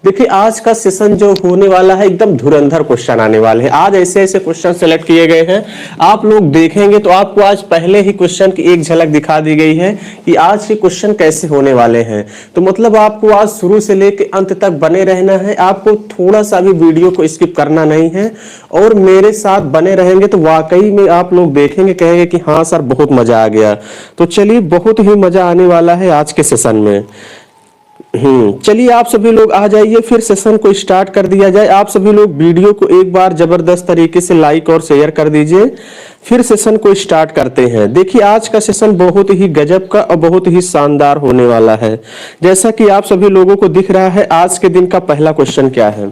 देखिए आज का सेशन जो होने वाला है एकदम धुरंधर क्वेश्चन आने वाले हैं। आज ऐसे ऐसे क्वेश्चन सेलेक्ट किए गए हैं, आप लोग देखेंगे तो आपको आज पहले ही क्वेश्चन की एक झलक दिखा दी गई है कि आज के क्वेश्चन कैसे होने वाले हैं। तो मतलब आपको आज शुरू से लेकर अंत तक बने रहना है, आपको थोड़ा सा भी वीडियो को स्किप करना नहीं है और मेरे साथ बने रहेंगे तो वाकई में आप लोग देखेंगे, कहेंगे कि हाँ सर बहुत मजा आ गया। तो चलिए बहुत ही मजा आने वाला है आज के सेशन में। चलिए आप सभी लोग आ जाइए, फिर सेशन को स्टार्ट कर दिया जाए। आप सभी लोग वीडियो को एक बार जबरदस्त तरीके से लाइक और शेयर कर दीजिए, फिर सेशन को स्टार्ट करते हैं। देखिए आज का सेशन बहुत ही गजब का और बहुत ही शानदार होने वाला है। जैसा कि आप सभी लोगों को दिख रहा है, आज के दिन का पहला क्वेश्चन क्या है।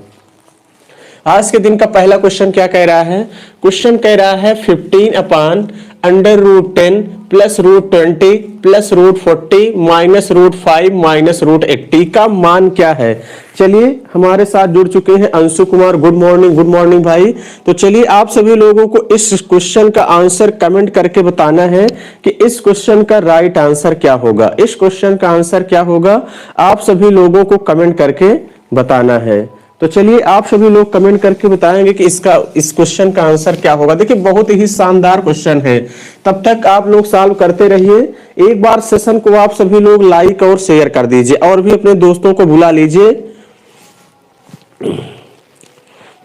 आज के दिन का पहला क्वेश्चन क्या कह रहा है, क्वेश्चन कह रहा है 15/√10 प्लस √20 प्लस √40 माइनस √5 माइनस √80 का मान क्या है। चलिए हमारे साथ जुड़ चुके हैं अंशु कुमार, गुड मॉर्निंग भाई। तो चलिए आप सभी लोगों को इस क्वेश्चन का आंसर कमेंट करके बताना है कि इस क्वेश्चन का राइट आंसर क्या होगा। इस क्वेश्चन का आंसर क्या होगा आप सभी लोगों को कमेंट करके बताना है। तो चलिए आप सभी लोग कमेंट करके बताएंगे कि इस क्वेश्चन का आंसर क्या होगा। देखिए बहुत ही शानदार क्वेश्चन है, तब तक आप लोग सॉल्व करते रहिए। एक बार सेशन को आप सभी लोग लाइक और शेयर कर दीजिए और भी अपने दोस्तों को बुला लीजिए।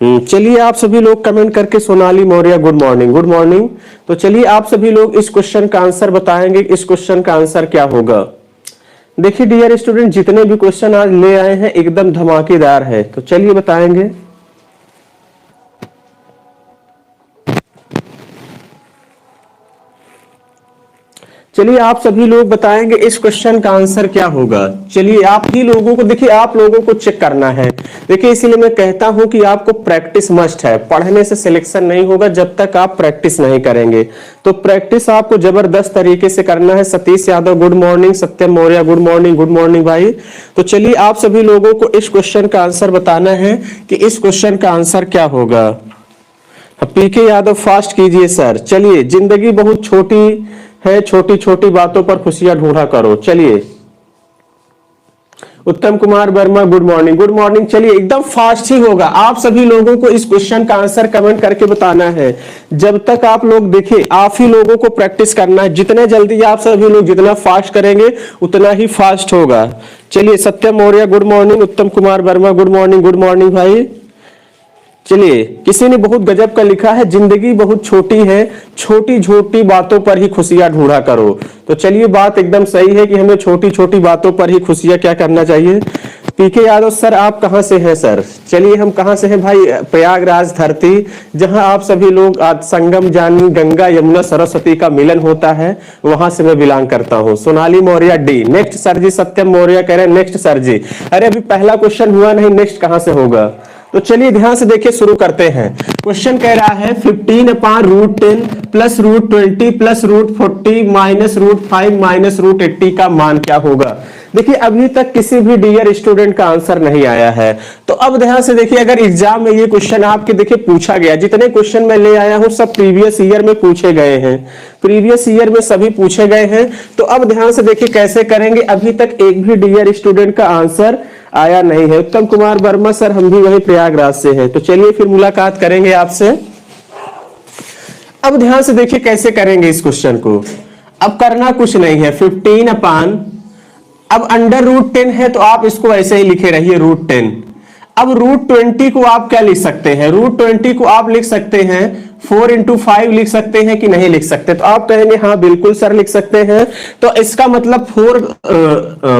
चलिए आप सभी लोग कमेंट करके सोनाली मौर्य गुड मॉर्निंग। तो चलिए आप सभी लोग इस क्वेश्चन का आंसर बताएंगे, इस क्वेश्चन का आंसर क्या होगा। देखिए डियर स्टूडेंट, जितने भी क्वेश्चन आज ले आए हैं एकदम धमाकेदार है। तो चलिए बताएंगे। चलिए आप सभी लोग बताएंगे इस क्वेश्चन का आंसर क्या होगा। चलिए आप ही लोगों को, देखिए आप लोगों को चेक करना है। देखिए इसीलिए मैं कहता हूं कि आपको प्रैक्टिस मस्ट है, पढ़ने से सिलेक्शन नहीं होगा जब तक आप प्रैक्टिस नहीं करेंगे। तो प्रैक्टिस आपको जबरदस्त तरीके से करना है। सतीश यादव गुड मॉर्निंग, सत्यम मौर्य गुड मॉर्निंग भाई। तो चलिए आप सभी लोगों को इस क्वेश्चन का आंसर बताना है कि इस क्वेश्चन का आंसर क्या होगा। पीके यादव फास्ट कीजिए सर। चलिए जिंदगी बहुत छोटी है, छोटी छोटी बातों पर खुशियां ढूंढा करो। चलिए उत्तम कुमार वर्मा गुड मॉर्निंग। चलिए एकदम फास्ट ही होगा। आप सभी लोगों को इस क्वेश्चन का आंसर कमेंट करके बताना है। जब तक आप लोग देखिए, आप ही लोगों को प्रैक्टिस करना है। जितने जल्दी आप सभी लोग जितना फास्ट करेंगे उतना ही फास्ट होगा। चलिए सत्यम मौर्य गुड मॉर्निंग, उत्तम कुमार वर्मा गुड मॉर्निंग भाई। चलिए किसी ने बहुत गजब का लिखा है, जिंदगी बहुत छोटी है, छोटी छोटी बातों पर ही खुशियां ढूंढा करो। तो चलिए बात एकदम सही है कि हमें छोटी छोटी बातों पर ही खुशियां क्या करना चाहिए। पीके यादव सर आप कहां से हैं सर। चलिए हम कहां से हैं भाई, प्रयागराज धरती, जहां आप सभी लोग आज संगम जानी गंगा यमुना सरस्वती का मिलन होता है, वहां से मैं बिलोंग करता हूं। सोनाली मौर्य डी। नेक्स्ट सर जी, सत्यम मौर्य कह रहे हैं नेक्स्ट सर जी। अरे अभी पहला क्वेश्चन हुआ नहीं, नेक्स्ट कहां से होगा। तो चलिए ध्यान से देखिए, शुरू करते हैं। क्वेश्चन कह रहा है 15/√10 प्लस √20 प्लस √40 माइनस √5 माइनस √80 का मान क्या होगा। देखिए अभी तक किसी भी डियर स्टूडेंट का आंसर नहीं आया है। तो अब ध्यान से देखिए, अगर एग्जाम में ये क्वेश्चन आपके देखिए पूछा गया, जितने क्वेश्चन मैं ले आया हूं सब प्रीवियस ईयर में पूछे गए हैं, प्रीवियस ईयर में सभी पूछे गए हैं। तो अब ध्यान से देखिए कैसे करेंगे। अभी तक एक भी डियर स्टूडेंट का आंसर आया नहीं है। उत्तम कुमार वर्मा सर हम भी वही प्रयागराज से हैं। तो चलिए फिर मुलाकात करेंगे आपसे। अब ध्यान से देखिए कैसे करेंगे इस क्वेश्चन को। अब करना कुछ नहीं है, 15 अब √10 है तो आप इसको ऐसे ही लिखे रहिए √10। अब √20 को आप क्या लिख सकते हैं, √20 को आप लिख सकते हैं 4×5 लिख सकते हैं कि नहीं लिख सकते। तो आप कहेंगे हाँ बिल्कुल सर लिख सकते हैं। तो इसका मतलब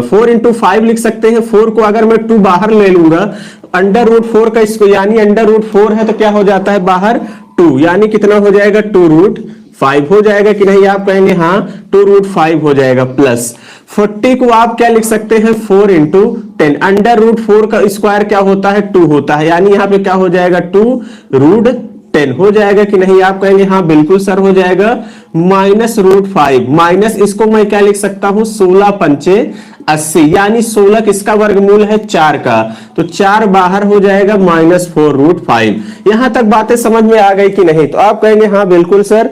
4×5 लिख सकते हैं। 4 को अगर मैं 2 बाहर ले लूंगा, √4 का इसको यानी √4 है तो क्या हो जाता है बाहर 2, यानी कितना हो जाएगा 2√5 हो जाएगा कि नहीं। आप कहेंगे हाँ 2√5 हो जाएगा। प्लस 40 को आप क्या लिख सकते हैं 4×10। √4 का स्क्वायर क्या होता है 2 होता है, यानी यहाँ पे क्या हो जाएगा 2√10 हो जाएगा कि नहीं। आप कहेंगे हाँ बिल्कुल सर हो जाएगा। माइनस √5 माइनस इसको मैं क्या लिख सकता हूं 16×5 = 80, यानी 16 किसका वर्गमूल है 4 का। तो 4 बाहर हो जाएगा -4√5। यहां तक बातें समझ में आ गई कि नहीं। तो आप कहेंगे हाँ बिल्कुल सर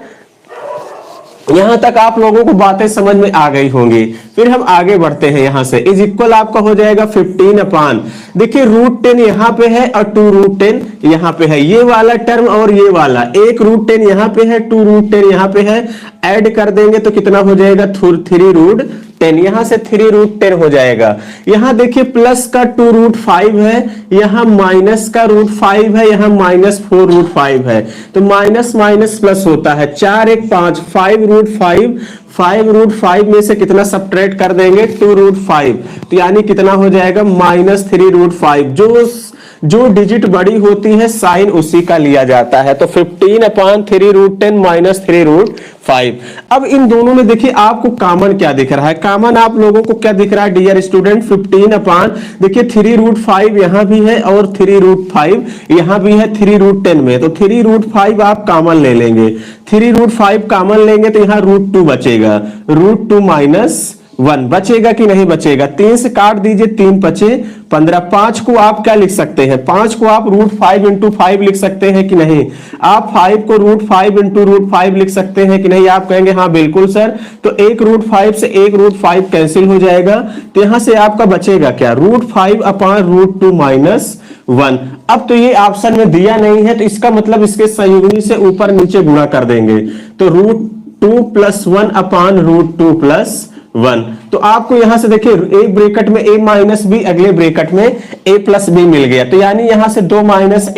यहां तक आप लोगों को बातें समझ में आ गई होंगी। फिर हम आगे बढ़ते हैं, यहां से इज इक्वल आपका हो जाएगा 15 अपान, देखिए √10 यहां पे है और 2√10 यहां पे है, ये वाला टर्म और ये वाला, एक √10 यहां पे है, 2√10 यहां पे है, ऐड कर देंगे तो कितना हो जाएगा 3√10, यहां से 3√10 हो जाएगा। यहां देखिए प्लस का 2√5 है, यहां माइनस का √5 है, यहां -4√5 है, तो माइनस माइनस प्लस होता है, 4 1 5, 5√5, 5√5 में से कितना सब्ट्रैक्ट कर देंगे 2√5, तो यानी कितना हो जाएगा -3√5। जो डिजिट बड़ी होती है साइन उसी का लिया जाता है, तो 15 अपान 3√10 -3√5। अब इन दोनों में देखिए आपको कॉमन क्या दिख रहा है, कॉमन आप लोगों को क्या दिख रहा है डियर स्टूडेंट, 15 अपान, देखिए 3√5 यहां भी है और 3√5 यहां भी है 3√10 में, तो 3√5 आप कॉमन ले लेंगे, 3√5 कॉमन लेंगे तो यहां √2 बचेगा, √2 -1 बचेगा कि नहीं बचेगा, 3 से काट दीजिए, 3 बचे 15, 5 को आप क्या लिख सकते हैं, 5 को आप √5 × 5 लिख सकते हैं कि नहीं, आप 5 को √5 × √5 लिख सकते हैं कि नहीं, आप कहेंगे हाँ बिल्कुल सर, तो एक √5 से एक √5 कैंसिल हो जाएगा, तो यहां से आपका बचेगा क्या √5 अपान √2 -1। अब तो ये ऑप्शन में दिया नहीं है, तो इसका मतलब इसके संयुग्मी से ऊपर नीचे गुणा कर देंगे, तो √2 + 1 अपान √2 + 1, तो आपको यहां से देखिए एक ब्रैकेट में a - b, अगले ब्रैकेट में a + b मिल गया, तो यानी यहां से 2 -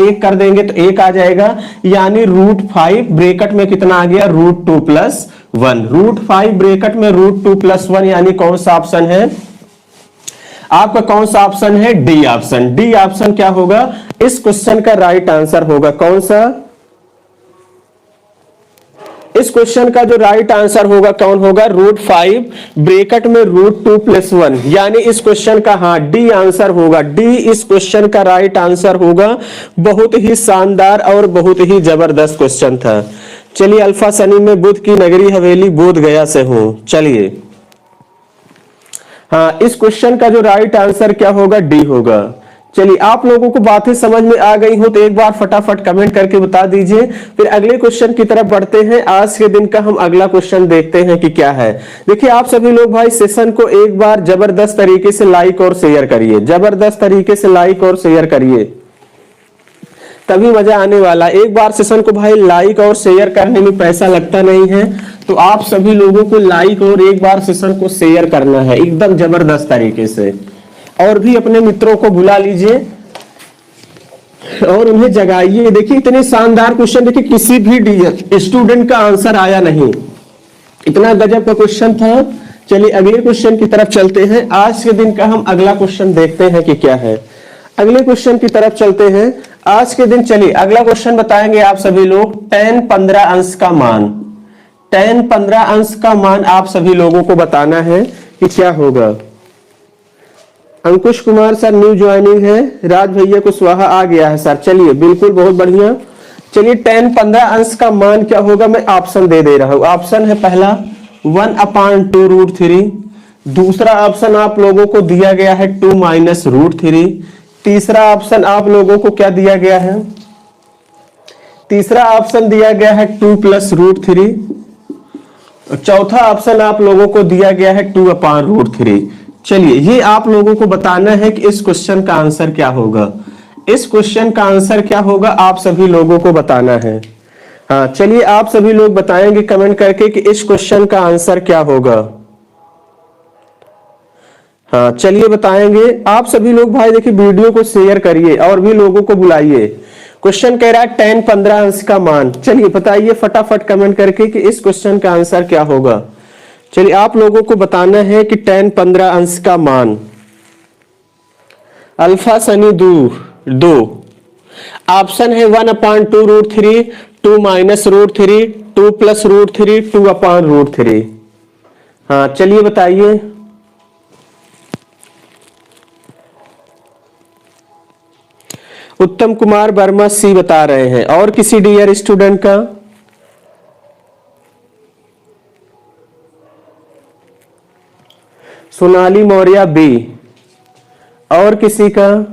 1 कर देंगे तो 1 आ जाएगा, यानी √5 ब्रैकेट में कितना आ गया √2 + 1, √5 ब्रैकेट में √2 + 1, यानी कौन सा ऑप्शन है आपका, कौन सा ऑप्शन है, डी ऑप्शन। डी ऑप्शन क्या होगा इस क्वेश्चन का राइट आंसर होगा, कौन सा, इस क्वेश्चन का जो राइट आंसर होगा कौन होगा, √5 ब्रैकेट में √2 + 1, यानी इस क्वेश्चन का हाँ डी आंसर होगा, डी इस क्वेश्चन का राइट आंसर होगा। बहुत ही शानदार और बहुत ही जबरदस्त क्वेश्चन था। चलिए अल्फा सनी में बुध की नगरी हवेली बोध गया से हूं, चलिए हाँ इस क्वेश्चन का जो राइट आंसर क्या होगा, डी होगा। चलिए आप लोगों को बातें समझ में आ गई हो तो एक बार फटाफट कमेंट करके बता दीजिए, फिर अगले क्वेश्चन की तरफ बढ़ते हैं। आज के दिन का हम अगला क्वेश्चन देखते हैं कि क्या है। देखिए आप सभी लोग भाई सेशन को एक बार जबरदस्त तरीके से लाइक और शेयर करिए, जबरदस्त तरीके से लाइक और शेयर करिए, तभी मजा आने वाला। एक बार सेशन को भाई लाइक और शेयर करने में पैसा लगता नहीं है, तो आप सभी लोगों को लाइक और एक बार सेशन को शेयर करना है एकदम जबरदस्त तरीके से, और भी अपने मित्रों को बुला लीजिए और उन्हें जगाइए। देखिए इतने शानदार क्वेश्चन, देखिए किसी भी स्टूडेंट का आंसर आया नहीं, इतना गजब का क्वेश्चन था। चलिए अगले क्वेश्चन की तरफ चलते हैं। आज के दिन का हम अगला क्वेश्चन देखते हैं कि क्या है। अगले क्वेश्चन की तरफ चलते हैं आज के दिन। चलिए अगला क्वेश्चन बताएंगे आप सभी लोग, tan 15 अंश का मान, tan 15 अंश का मान आप सभी लोगों को बताना है कि क्या होगा। Ankush Kumar sir new joining है, राज भैया को स्वाहा आ गया है सर, चलिए बिल्कुल बहुत बढ़िया। चलिए tan 15 अंश का मान क्या होगा, मैं ऑप्शन दे रहा हूं। ऑप्शन है पहला 1/2√3, दूसरा ऑप्शन आप लोगों को दिया गया है 2 - √3, तीसरा ऑप्शन आप लोगों को क्या दिया गया है, तीसरा ऑप्शन दिया गया है 2 + √3, चौथा ऑप्शन आप लोगों को दिया गया है 2/√3। चलिए ये आप लोगों को बताना है कि इस क्वेश्चन का आंसर क्या होगा, इस क्वेश्चन का आंसर क्या होगा आप सभी लोगों को बताना है। हाँ चलिए आप सभी लोग बताएंगे कमेंट करके कि इस क्वेश्चन का आंसर क्या होगा। हाँ चलिए बताएंगे आप सभी लोग भाई। देखिए वीडियो को शेयर करिए और भी लोगों को बुलाइए। क्वेश्चन कह रहा है tan 15 अंश का मान, चलिए बताइए फटाफट कमेंट करके कि इस क्वेश्चन का आंसर क्या होगा। चलिए आप लोगों को बताना है कि tan 15 अंश का मान। अल्फा सनी 2 ऑप्शन है 1/2√3, 2 - √3, 2 + √3, 2/√3। हाँ चलिए बताइए। उत्तम कुमार वर्मा सी बता रहे हैं, और किसी डियर स्टूडेंट का, सोनाली मौर्य बी, और किसी का,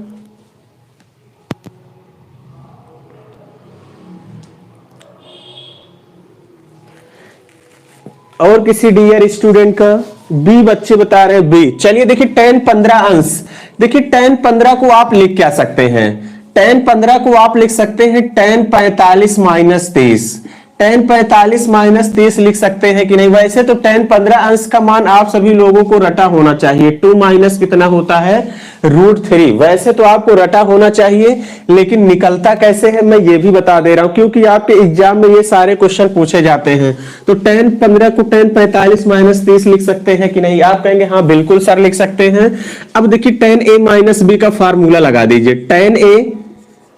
और किसी डियर स्टूडेंट का? बी बच्चे बता रहे हैं बी। चलिए देखिए tan 15 अंश, देखिए tan 15 को आप लिख क्या सकते हैं? tan 15 को आप लिख सकते हैं tan 45 माइनस 30, tan 45 माइनस 30 लिख सकते हैं कि नहीं? वैसे तो tan 15 अंश का मान आप सभी लोगों को रटा होना चाहिए। 2 माइनस कितना होता है? √3। वैसे तो आपको रटा होना चाहिए, लेकिन निकलता कैसे है मैं ये भी बता दे रहा हूं, क्योंकि आपके एग्जाम में ये सारे क्वेश्चन पूछे जाते हैं। तो tan 15 को tan 45 माइनस 30 लिख सकते हैं कि नहीं? आप कहेंगे हाँ बिल्कुल सर लिख सकते हैं। अब देखिए tan a माइनस b का फार्मूला लगा दीजिए। tan a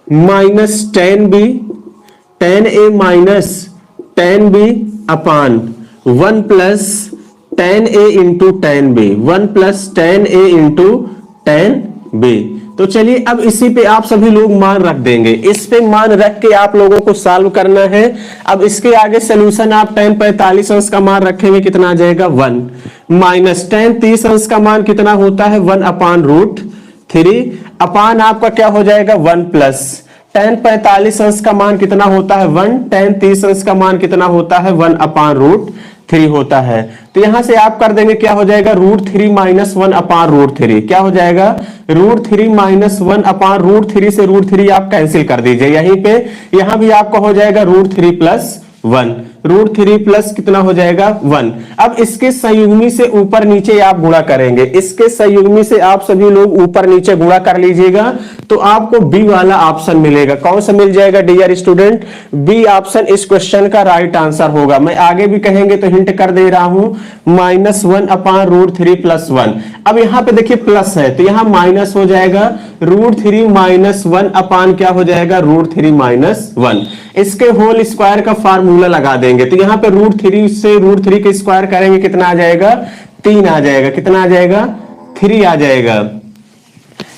minus tan b, tan a minus tan b upon 1 plus tan a into tan b, 1 plus tan a into tan b। तो चलिए अब इसी पे आप सभी लोग मान रख देंगे, इस पे मान रख के आप लोगों को सॉल्व करना है। अब इसके आगे सोल्यूशन आप tan 45 अंश का मान रखेंगे, कितना आ जाएगा? 1 माइनस tan 30 अंश का मान कितना होता है? 1 अपान √3 अपान आपका क्या हो जाएगा? 1 प्लस tan 45 अंश का मान कितना होता है? 1, tan 30 अंश का मान कितना होता है? 1 अपान √3 होता है। तो यहां से आप कर देंगे, क्या हो जाएगा? √3 माइनस 1 अपान √3 क्या हो जाएगा? √3 माइनस 1 अपान √3 से √3 आप कैंसिल कर दीजिए यहीं पे। यहां भी आपका हो जाएगा √3 प्लस 1, √3 प्लस कितना हो जाएगा? 1। अब इसके संयुग्मी से ऊपर नीचे आप गुणा करेंगे, इसके संयुग्मी से आप सभी लोग ऊपर नीचे गुणा कर लीजिएगा, तो आपको बी वाला ऑप्शन मिलेगा। कौन सा मिल जाएगा डियर स्टूडेंट? बी ऑप्शन इस क्वेश्चन का राइट आंसर होगा। मैं आगे भी कहेंगे तो हिंट कर दे रहा हूं, -1 अपान √3 प्लस 1। अब यहां पे देखिए प्लस है तो यहां माइनस हो जाएगा, √3 माइनस 1 अपान क्या हो जाएगा? √3 माइनस 1। इसके होल स्क्वायर का फार्मूला लगा देंगे, तो यहां पे √3 से √3 के स्क्वायर करेंगे, कितना आ जाएगा? 3 आ जाएगा। कितना आ जाएगा? 3 आ जाएगा।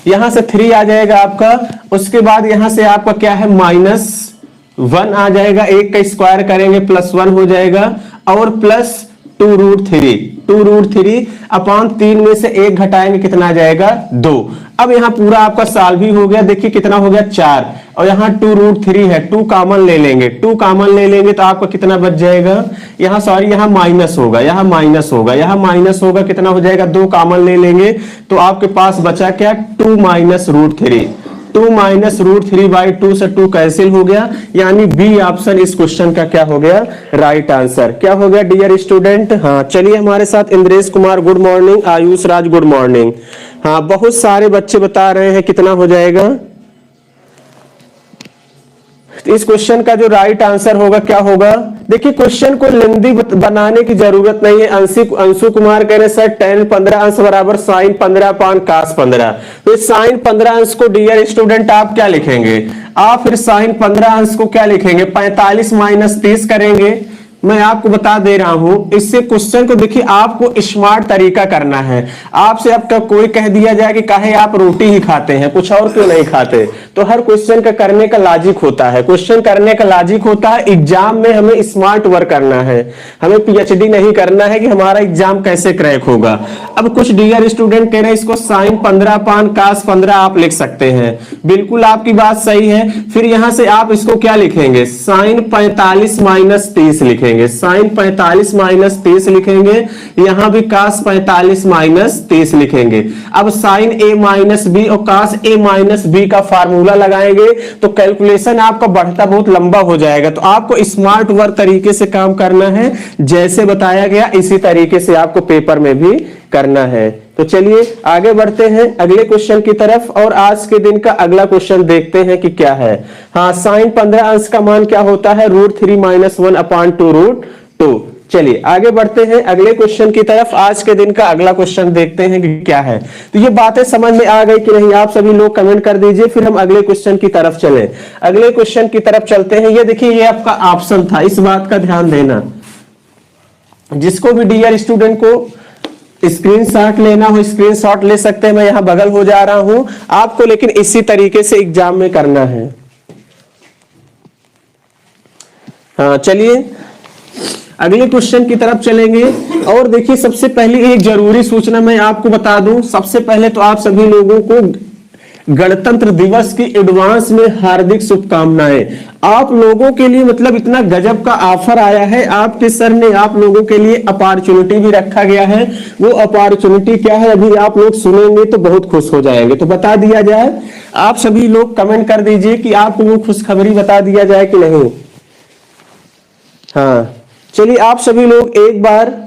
यहां से 3 आ जाएगा आपका। उसके बाद यहां से आपका क्या है? -1 आ जाएगा, 1 का स्क्वायर करेंगे +1 हो जाएगा, और प्लस 2√3 अपान 3 में से 1 घटाएंगे, कितना आ जाएगा? 2। अब यहाँ पूरा आपका सॉल्व भी हो गया। देखिए कितना हो गया? 4, और यहाँ 2√3 है, 2 कॉमन ले लेंगे, 2 कॉमन ले लेंगे तो आपका कितना बच जाएगा? यहाँ सॉरी यहाँ माइनस होगा, यहाँ माइनस होगा, यहाँ माइनस होगा, कितना हो जाएगा? 2 कॉमन ले लेंगे तो आपके पास बचा क्या? 2 माइनस √3, 2 माइनस √3/2 से 2 कैंसिल हो गया, यानी बी ऑप्शन इस क्वेश्चन का क्या हो गया? Right answer. क्या हो गया डियर स्टूडेंट? हाँ चलिए हमारे साथ इंद्रेश कुमार गुड मॉर्निंग, आयुष राज गुड मॉर्निंग। हाँ बहुत सारे बच्चे बता रहे हैं, कितना हो जाएगा? इस क्वेश्चन का जो राइट आंसर होगा क्या होगा? देखिए क्वेश्चन को लेंदी बनाने की जरूरत नहीं है। अंशु कुमार कह रहे सर tan 15 अंश बराबर sin 15 अपान cos 15। तो sin 15 अंश को डियर स्टूडेंट आप क्या लिखेंगे? आप फिर sin 15 अंश को क्या लिखेंगे? 45 माइनस 30 करेंगे। मैं आपको बता दे रहा हूं, इससे क्वेश्चन को देखिए आपको स्मार्ट तरीका करना है। आपसे आपका कोई कह दिया जाए कि काहे आप रोटी ही खाते हैं, कुछ और क्यों नहीं खाते, तो हर क्वेश्चन का करने का लॉजिक होता है। क्वेश्चन करने का लॉजिक होता है, एग्जाम में हमें स्मार्ट वर्क करना है, हमें पीएचडी नहीं करना है कि हमारा एग्जाम कैसे क्रैक होगा। अब कुछ डियर स्टूडेंट कह रहे हैं इसको sin 15 अपान cos 15 आप लिख सकते हैं, बिल्कुल आपकी बात सही है। फिर यहां से आप इसको क्या लिखेंगे? sin 45 माइनस 30 लिखेंगे, sin 45 माइनस 30 लिखेंगे, यहां भी cos 45 माइनस 30 लिखेंगे। अब sin a माइनस b और cos a माइनस b का फार्मूला लगाएंगे तो कैलकुलेशन आपका बढ़ता बहुत लंबा हो जाएगा। तो आपको स्मार्ट वर्क तरीके से काम करना है, जैसे बताया गया इसी तरीके से आपको पेपर में भी करना है। तो चलिए आगे बढ़ते हैं अगले क्वेश्चन की तरफ, और आज के दिन का अगला क्वेश्चन देखते हैं कि क्या है। हाँ sin 15 अंश का मान क्या होता है? √3 माइनस 1 अपान 2√2। चलिए आगे बढ़ते हैं अगले क्वेश्चन की तरफ। आज के दिन का अगला क्वेश्चन देखते हैं कि क्या है। तो ये बातें समझ में आ गई कि नहीं? आप सभी लोग कमेंट कर दीजिए, फिर हम अगले क्वेश्चन की तरफ चले। अगले क्वेश्चन की तरफ चलते हैं। ये देखिए ये आपका ऑप्शन था, इस बात का ध्यान देना। जिसको भी डियर स्टूडेंट को स्क्रीनशॉट लेना हो स्क्रीनशॉट ले सकते हैं, मैं यहां बगल हो जा रहा हूं आपको, लेकिन इसी तरीके से एग्जाम में करना है। हाँ चलिए अगले क्वेश्चन की तरफ चलेंगे। और देखिए सबसे पहले एक जरूरी सूचना मैं आपको बता दूं। सबसे पहले तो आप सभी लोगों को गणतंत्र दिवस की एडवांस में हार्दिक शुभकामनाएं। आप लोगों के लिए मतलब इतना गजब का ऑफर आया है, आपके सर ने आप लोगों के लिए अपॉर्चुनिटी भी रखा गया है। वो अपॉर्चुनिटी क्या है अभी आप लोग सुनेंगे तो बहुत खुश हो जाएंगे। तो बता दिया जाए, आप सभी लोग कमेंट कर दीजिए कि आपको वो खुशखबरी बता दिया जाए कि नहीं। हाँ चलिए, आप सभी लोग एक बार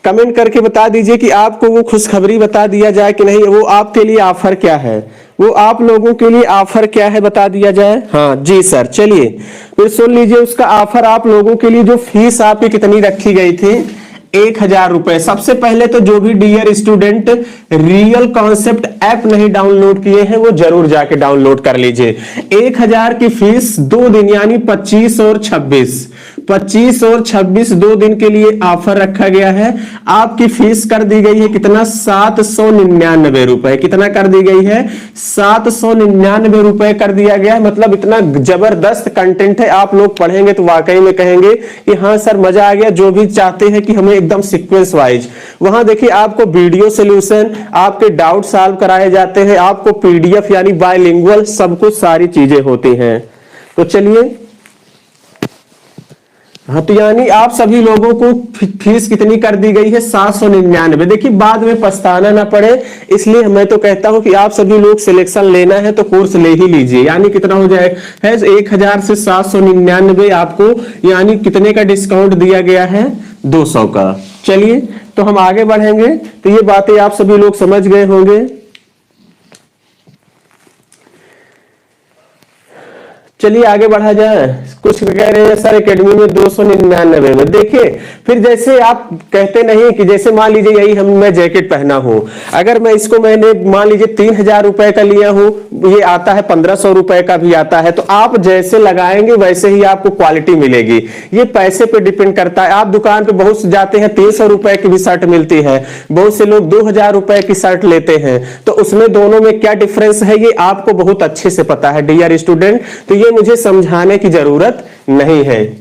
कमेंट करके बता दीजिए कि आपको वो खुशखबरी बता दिया जाए कि नहीं। वो आपके लिए ऑफर क्या है, वो आप लोगों के लिए ऑफर क्या है बता दिया जाए। हाँ जी सर, चलिए फिर सुन लीजिए उसका ऑफर। आप लोगों के लिए जो फीस आपकी कितनी रखी गई थी, 1000 रुपए। सबसे पहले तो जो भी dear student real concept app नहीं डाउनलोड किए हैं वो जरूर जाके डाउनलोड कर लीजिए। 1000 की फीस 2 दिन यानी 25 और 26 2 दिन के लिए ऑफर रखा गया है। आपकी फीस कर दी गई है कितना, 799 रुपए। कितना कर दी गई है, 799 रुपए कर दिया गया है। मतलब इतना जबरदस्त कंटेंट है, आप लोग पढ़ेंगे तो वाकई में कहेंगे कि हाँ सर मजा आ गया। जो भी चाहते हैं कि हमें एकदम सीक्वेंस वाइज, वहां देखिए आपको वीडियो सोल्यूशन, आपके डाउट सॉल्व कराए जाते हैं, आपको पीडीएफ यानी बायलिंगुअल सब कुछ सारी चीजें होती हैं। तो चलिए, हाँ तो यानी आप सभी लोगों को फीस कितनी कर दी गई है, 799। देखिए बाद में पछताना ना पड़े, इसलिए मैं तो कहता हूं कि आप सभी लोग सिलेक्शन लेना है तो कोर्स ले ही लीजिए। यानी कितना हो जाए है, 1000 से 799 आपको, यानी कितने का डिस्काउंट दिया गया है, 200 का। चलिए तो हम आगे बढ़ेंगे, तो ये बातें आप सभी लोग समझ गए होंगे। चलिए आगे बढ़ा जाए। कुछ कह रहे हैं सर एकेडमी में 299 में। देखिए फिर जैसे आप कहते नहीं कि जैसे मान लीजिए यही मैं जैकेट पहना हूं, अगर मैं इसको मैंने मान लीजिए 3000 रुपए का लिया हूं, ये आता है 1500 रुपए का भी आता है। तो आप जैसे लगाएंगे वैसे ही आपको क्वालिटी मिलेगी, ये पैसे पे डिपेंड करता है। आप दुकान पे बहुत से जाते हैं, 300 रुपए की भी शर्ट मिलती है, बहुत से लोग 2000 रुपए की शर्ट लेते हैं। तो उसमें दोनों में क्या डिफरेंस है ये आपको बहुत अच्छे से पता है डियर स्टूडेंट, तो ये मुझे समझाने की जरूरत नहीं है।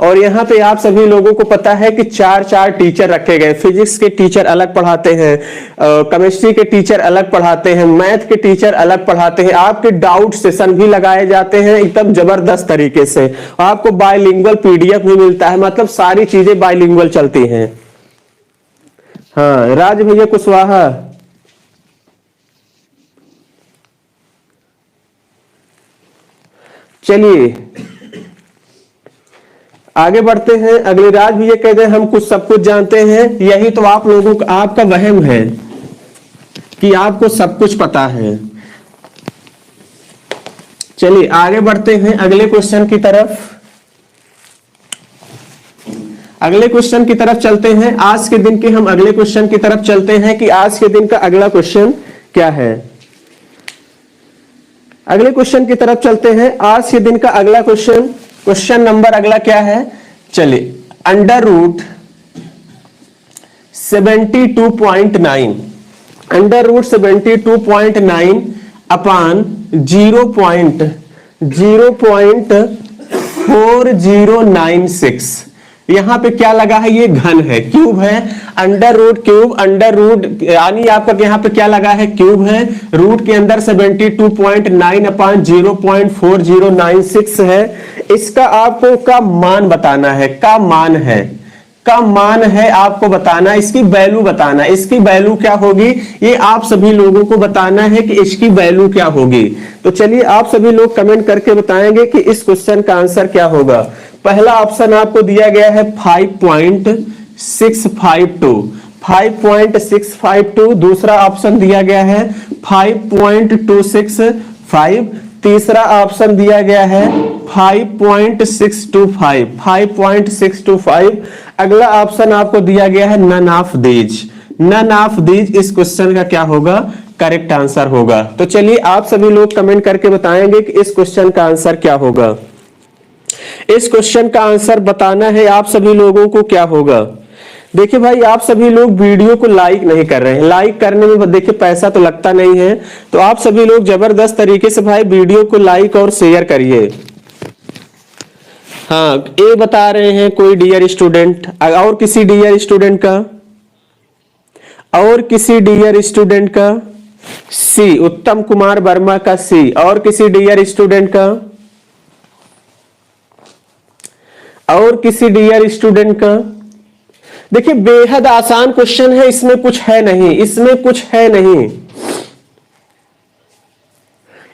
और यहां पे आप सभी लोगों को पता है कि 4 टीचर रखे गए। फिजिक्स के टीचर अलग पढ़ाते हैं, केमिस्ट्री के टीचर अलग पढ़ाते हैं, मैथ के टीचर अलग पढ़ाते हैं। आपके डाउट सेशन भी लगाए जाते हैं एकदम जबरदस्त तरीके से। आपको बायलिंगुअल पीडीएफ भी मिलता है, मतलब सारी चीजें बायलिंगुअल चलती हैं। हाँ राज भैया कुशवाहा, चलिए आगे बढ़ते हैं। अगले राज भी ये कहते हैं हम कुछ सब कुछ जानते हैं। यही तो आप लोगों का आपका वहम है कि आपको सब कुछ पता है। चलिए आगे बढ़ते हैं अगले क्वेश्चन की तरफ। अगले क्वेश्चन की तरफ चलते हैं। आज के दिन के हम अगले क्वेश्चन की तरफ चलते हैं कि आज के दिन का अगला क्वेश्चन क्या है। अगले क्वेश्चन की तरफ चलते हैं। आज के दिन का अगला क्वेश्चन नंबर अगला क्या है, चलिए अंडर रूट 72.9, अंडर रूट 72.9 अपान 0.4096। यहां पे क्या लगा है, ये घन है, क्यूब है, under root cube, under root यानी आपका यहां पे क्या लगा है, क्यूब है, रूट के अंदर 72.9 अपान 0.4096 है। इसका आपको का मान बताना है, का मान है आपको बताना, इसकी वैल्यू बताना। इसकी वैल्यू क्या होगी ये आप सभी लोगों को बताना है कि इसकी वैल्यू क्या होगी। तो चलिए आप सभी लोग कमेंट करके बताएंगे कि इस क्वेश्चन का आंसर क्या होगा। पहला ऑप्शन आपको दिया गया है 5.652, दूसरा ऑप्शन दिया गया है 5.265, तीसरा ऑप्शन दिया गया है 5.625। अगला ऑप्शन आपको दिया गया है नन ऑफ दीज। इस क्वेश्चन का क्या होगा, करेक्ट आंसर होगा। तो चलिए आप सभी लोग कमेंट करके बताएंगे कि इस क्वेश्चन का आंसर क्या होगा। इस क्वेश्चन का आंसर बताना है आप सभी लोगों को क्या होगा। देखिए भाई आप सभी लोग वीडियो को लाइक नहीं कर रहे हैं, लाइक करने में देखिए पैसा तो लगता नहीं है, तो आप सभी लोग जबरदस्त तरीके से भाई वीडियो को लाइक और शेयर करिए। हाँ ये बता रहे हैं कोई डियर स्टूडेंट, और किसी डियर स्टूडेंट का, सी, उत्तम कुमार वर्मा का सी। और किसी डियर स्टूडेंट का, और किसी डियर स्टूडेंट का? देखिए बेहद आसान क्वेश्चन है, इसमें कुछ है नहीं, इसमें कुछ है नहीं,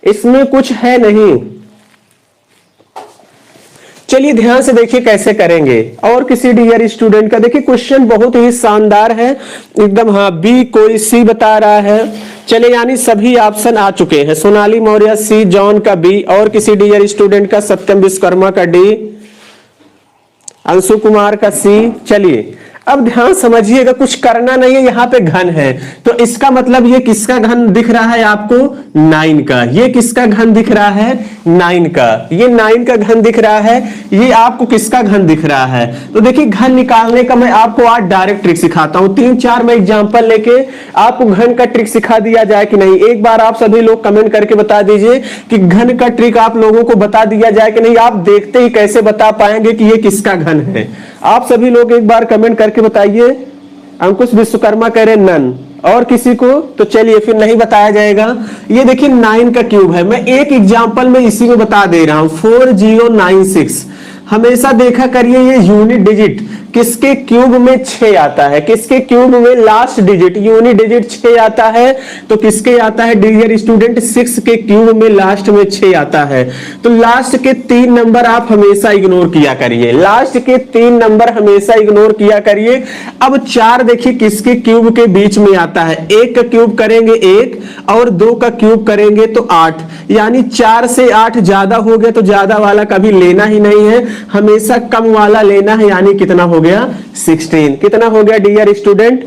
इसमें कुछ है नहीं। चलिए ध्यान से देखिए कैसे करेंगे। और किसी डियर स्टूडेंट का? देखिए क्वेश्चन बहुत ही शानदार है एकदम। हाँ बी, कोई सी बता रहा है। चलिए यानी सभी ऑप्शन आ चुके हैं। सोनाली मौर्य सी, जॉन का बी। और किसी डियर स्टूडेंट का? सत्यम विश्वकर्मा का डी, अंशु कुमार का सी। चलिए अब ध्यान समझिएगा, कुछ करना नहीं है, यहाँ पे घन है तो इसका मतलब ये किसका घन दिख रहा है आपको? 9 का। ये किसका घन दिख रहा है? 9 का। ये 9 का घन दिख रहा है। ये आपको किसका घन दिख रहा है? तो देखिए घन निकालने का मैं आपको आज डायरेक्ट ट्रिक सिखाता हूं। 3-4 मैं एग्जांपल लेके आपको घन का ट्रिक सिखा दिया जाए कि नहीं। एक बार आप सभी लोग कमेंट करके बता दीजिए कि घन का ट्रिक आप लोगों को बता दिया जाए कि नहीं। आप देखते ही कैसे बता पाएंगे कि ये किसका घन है? आप सभी लोग एक बार कमेंट करके बताइए। अंकुश विश्वकर्मा कह रहे नन। और किसी को? तो चलिए फिर नहीं बताया जाएगा। ये देखिए 9 का क्यूब है। मैं एक एग्जांपल में इसी में बता दे रहा हूं। 4096। हमेशा देखा करिए ये यूनिट डिजिट किसके क्यूब में 6 आता है? किसके क्यूब में लास्ट डिजिट यूनिट डिजिट 6 आता है? तो किसके आता है डियर स्टूडेंट? 6 के क्यूब में लास्ट में 6 आता है। तो लास्ट के 3 नंबर आप हमेशा इग्नोर किया करिए। लास्ट के 3 नंबर हमेशा इग्नोर किया करिए। अब 4 देखिए किसके क्यूब के बीच में आता है? 1 का क्यूब करेंगे 1 और 2 का क्यूब करेंगे तो 8। यानी 4 से 8 ज्यादा हो गया तो ज्यादा वाला कभी लेना ही नहीं है, हमेशा कम वाला लेना है। यानी कितना हो गया? 16। कितना हो गया डियर स्टूडेंट?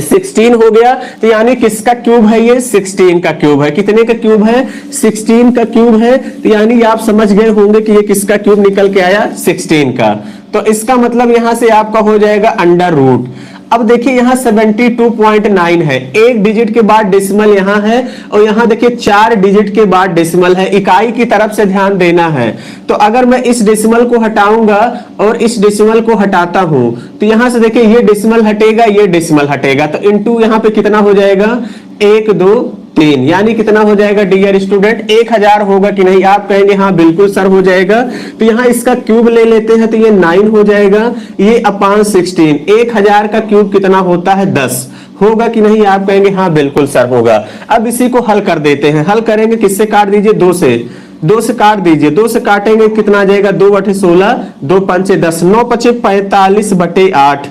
16 हो गया। तो यानी किसका क्यूब है ये? 16 का क्यूब है। कितने का क्यूब है? 16 का क्यूब है। तो यानी आप समझ गए होंगे कि ये किसका क्यूब निकल के आया? 16 का। तो इसका मतलब यहां से आपका हो जाएगा अंडर रूट। अब देखिए यहां 72.9 है। एक डिजिट के बाद डेसिमल यहां है और यहां देखिए 4 डिजिट के बाद डेसिमल है। इकाई की तरफ से ध्यान देना है। तो अगर मैं इस डेसिमल को हटाऊंगा और इस डेसिमल को हटाता हूं तो यहां से देखिए ये डेसिमल हटेगा, ये डेसिमल हटेगा। तो इनटू यहां पे कितना हो जाएगा? 1 2 3। यानी कितना हो जाएगा डियर स्टूडेंट? 1000 होगा कि नहीं? आप कहेंगे हाँ बिल्कुल सर हो जाएगा। तो यहाँ इसका क्यूब ले लेते हैं तो ये 9 हो जाएगा। ये अपॉन 16। 1000 का क्यूब कितना होता है? 10 होगा कि नहीं? आप कहेंगे हाँ बिल्कुल सर होगा। अब इसी को हल कर देते हैं। हल करेंगे किससे? काट दीजिए 2 से। 2 से काट दीजिए। 2 से काटेंगे कितना आ जाएगा? 2 × 16 2 × 5 10 9 × 5 45/8।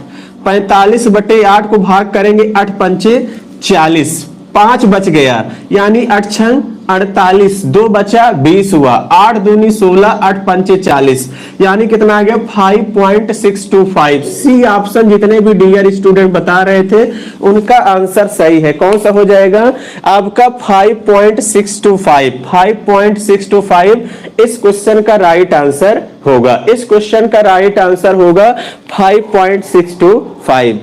45/8 को भाग करेंगे 8 × 5 40। 5 बच गया यानी 8 × 6 48। 2 बचा 20 हुआ। 8 दूनी 16 8 × 5 40। यानी कितना आ गया? 5.625। सी ऑप्शन जितने भी डियर स्टूडेंट बता रहे थे उनका आंसर सही है। कौन सा हो जाएगा आपका? 5.625। 5.625 इस क्वेश्चन का राइट आंसर होगा। इस क्वेश्चन का राइट आंसर होगा 5.625।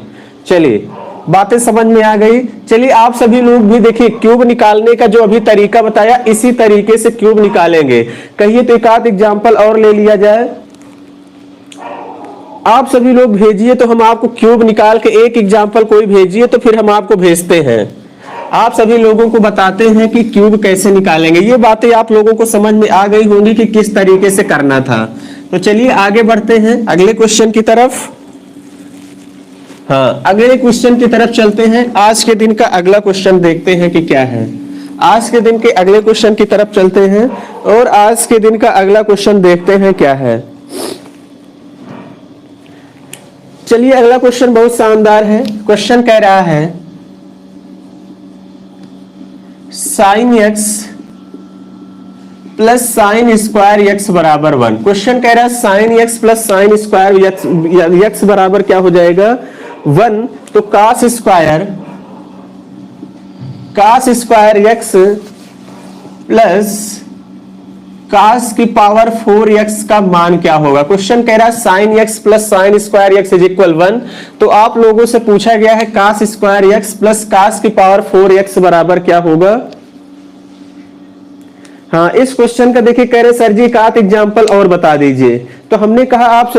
चलिए बातें समझ में आ गई। चलिए आप सभी लोग भी देखिए क्यूब निकालने का जो अभी तरीका बताया इसी तरीके से क्यूब निकालेंगे। कहिए तो एक आध एग्जांपल और ले लिया जाए। आप सभी लोग भेजिए तो हम आपको क्यूब निकाल के एक एग्जांपल कोई भेजिए तो फिर हम आपको भेजते हैं। आप सभी लोगों को बताते हैं कि क्यूब कैसे निकालेंगे। ये बातें आप लोगों को समझ में आ गई होंगी कि किस तरीके से करना था। तो चलिए आगे बढ़ते हैं अगले क्वेश्चन की तरफ। हाँ अगले क्वेश्चन की तरफ चलते हैं। आज के दिन का अगला क्वेश्चन देखते हैं कि क्या है। आज के दिन के अगले क्वेश्चन की तरफ चलते हैं और आज के दिन का अगला क्वेश्चन देखते हैं क्या है। चलिए अगला क्वेश्चन बहुत शानदार है। क्वेश्चन कह रहा है sin x plus sine square x बराबर 1। क्वेश्चन कह रहा है sin x plus sine square x बराबर क्या हो जाएगा? 1। तो cos square x plus cos की पावर 4x का मान क्या होगा? क्वेश्चन कह रहा है sin x plus sine square x is equal 1। तो आप लोगों से पूछा गया है cos square x plus cos की पावर 4x बराबर क्या होगा? हाँ इस क्वेश्चन का देखिए कह रहे सर जी एक आध एग्जाम्पल और बता दीजिए। तो हमने कहा आप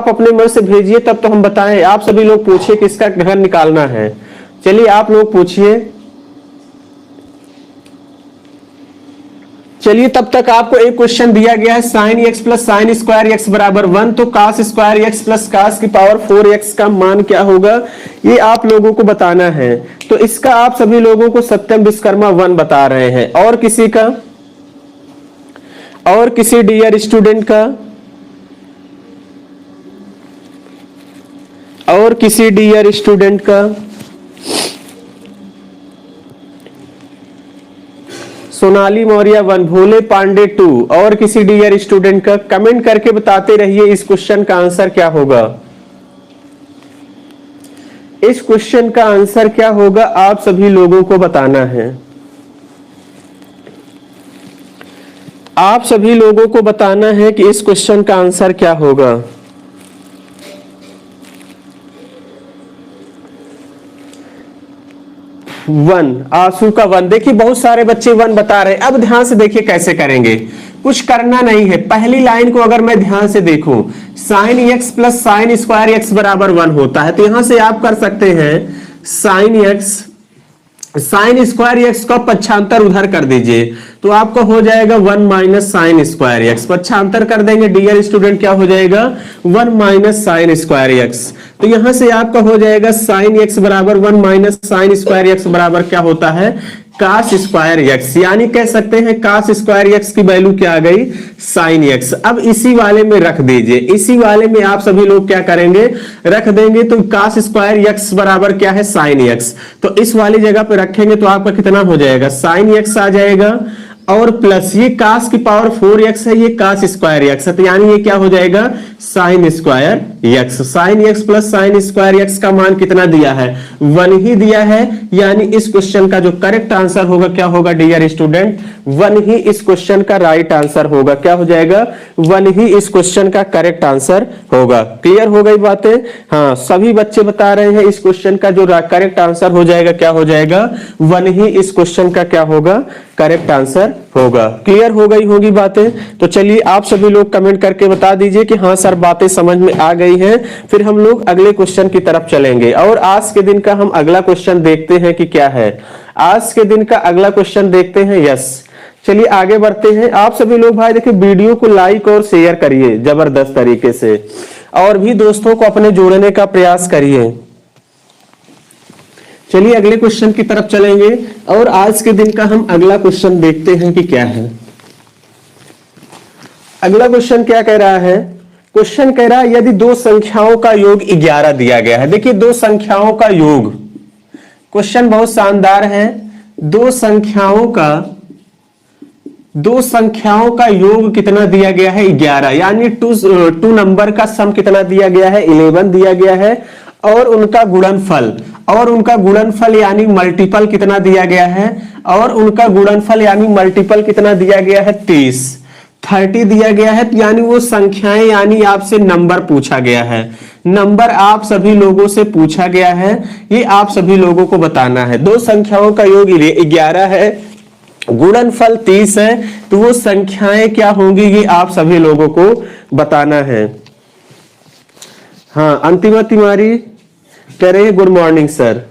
अपने मन से भेजिए तब तो हम बताएं। आप सभी लोग पूछिए किसका घर निकालना है। चलिए आप लोग पूछिए। चलिए तब तक आपको एक क्वेश्चन दिया गया है sine x plus sine square x बराबर 1, तो cos square x plus cos की पावर 4x का मान क्या होगा ये आप लोगों को बताना है। तो इसका आप सभी लोगों को सत्यम विश्वकर्मा 1 बता रहे हैं। और किसी का, और किसी डियर स्टूडेंट का, और किसी डियर स्टूडेंट का, सोनाली मौर्य 1, भोले पांडे 2, और किसी डियर स्टूडेंट का कमेंट करके बताते रहिए इस क्वेश्चन का आंसर क्या होगा। इस क्वेश्चन का आंसर क्या होगा आप सभी लोगों को बताना है। आप सभी लोगों को बताना है कि इस क्वेश्चन का आंसर क्या होगा। वन, आंसू का 1। देखिए बहुत सारे बच्चे 1 बता रहे हैं। अब ध्यान से देखिए कैसे करेंगे, कुछ करना नहीं है। पहली लाइन को अगर मैं ध्यान से देखूं, sign x plus sine square x बराबर 1 होता है, तो यहां से आप कर सकते हैं sine x, sign square x का पक्षांतर उधर कर दीजिए तो आपका हो जाएगा 1 माइनस साइन स्क्वायर एक्स। पक्षांतर कर देंगे डियर स्टूडेंट, क्या हो जाएगा 1 माइनस साइन स्क्वायर एक्स। तो यहां से आपका हो जाएगा साइन एक्स बराबर 1 माइनस साइन स्क्वायर एक्स बराबर क्या होता है कास स्क्वायर एक्स, यानी कह सकते हैं कास स्क्वायर एक्स की वैल्यू क्या आ गई साइन एक्स। अब इसी वाले में रख दीजिए, इसी वाले में आप सभी लोग क्या करेंगे रख देंगे, तो कास स्क्वायर एक्स बराबर क्या है साइन एक्स। तो इस वाली जगह पे रखेंगे तो आपका कितना हो जाएगा साइन एक्स आ जाएगा, और प्लस ये कास की पावर 4x है, ये कास स्क्वायर एक्स है, तो यानी ये क्या हो जाएगा sign square x. Sign x plus sine square x का मान कितना दिया है 1 ही दिया है, यानी इस क्वेश्चन का जो करेक्ट आंसर होगा क्या होगा डियर स्टूडेंट 1 ही इस क्वेश्चन का राइट आंसर होगा। क्या हो जाएगा 1 ही इस क्वेश्चन का करेक्ट आंसर होगा। क्लियर हो गई बातें। हाँ सभी बच्चे बता रहे हैं इस क्वेश्चन का जो करेक्ट आंसर हो जाएगा क्या हो जाएगा 1 ही इस क्वेश्चन का क्या होगा करेक्ट आंसर होगा। क्लियर हो गई होगी बातें। तो चलिए आप सभी लोग कमेंट करके बता दीजिए कि हाँ सर बातें समझ में आ गई हैं। फिर हम लोग अगले क्वेश्चन की तरफ चलेंगे और आज के दिन का हम अगला क्वेश्चन देखते हैं कि क्या है। आज के दिन का अगला क्वेश्चन देखते हैं। यस चलिए आगे बढ़ते हैं। आप सभी लोग भाई देखिए वीडियो को लाइक और शेयर करिए जबरदस्त तरीके से, और भी दोस्तों को अपने जोड़ने का प्रयास करिए। चलिए अगले क्वेश्चन की तरफ चलेंगे और आज के दिन का हम अगला क्वेश्चन देखते हैं कि क्या है। अगला क्वेश्चन क्या कह रहा है, क्वेश्चन कह रहा है यदि दो संख्याओं का योग 11 दिया गया है। देखिए दो संख्याओं का योग, क्वेश्चन बहुत शानदार है। दो संख्याओं का योग कितना दिया गया है 11, यानी टू नंबर का सम कितना दिया गया है 11 दिया गया है, और उनका गुणनफल यानी मल्टीपल कितना दिया गया है, और उनका गुणनफल यानी मल्टीपल कितना दिया गया है 30 दिया गया है। यानी वो संख्याएं यानी आपसे नंबर पूछा गया है, नंबर आप सभी लोगों से पूछा गया है, ये आप सभी लोगों को बताना है। दो संख्याओं का योग 11 है, गुणनफल 30 है, तो वो संख्याएं क्या होंगी ये आप सभी लोगों को बताना है। हाँ अंतिमा तिवारी कह रहे हैं गुड मॉर्निंग सर।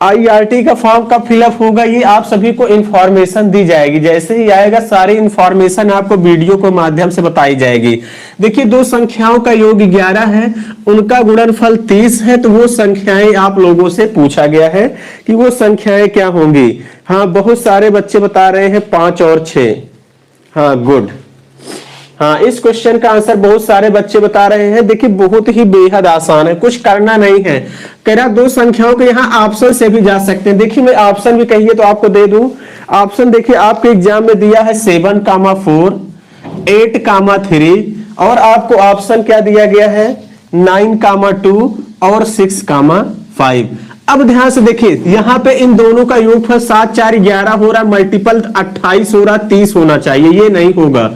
IRT का फॉर्म कब फिलअप होगा ये आप सभी को इंफॉर्मेशन दी जाएगी, जैसे ही आएगा सारी इंफॉर्मेशन आपको वीडियो के माध्यम से बताई जाएगी। देखिए दो संख्याओं का योग 11 है, उनका गुणनफल 30 है, तो वो संख्याएं आप लोगों से पूछा गया है कि वो संख्याएं क्या होंगी। हाँ बहुत सारे बच्चे बता रहे हैं 5 और 6। हाँ गुड। हाँ इस क्वेश्चन का आंसर बहुत सारे बच्चे बता रहे हैं। देखिए बहुत ही बेहद आसान है, कुछ करना नहीं है। कह रहा दो संख्याओं के यहाँ ऑप्शन से भी जा सकते हैं। देखिए मैं ऑप्शन भी कहिए तो आपको दे दूं। ऑप्शन देखिए आपके एग्जाम में दिया है 7,4, 8,3, और आपको ऑप्शन क्या दिया गया है 9,2 और 6,5। अब ध्यान से देखिए यहाँ पे इन दोनों का योगफल 7 4 11 हो रहा है, मल्टीपल 28 हो रहा, 30 होना चाहिए, ये नहीं होगा।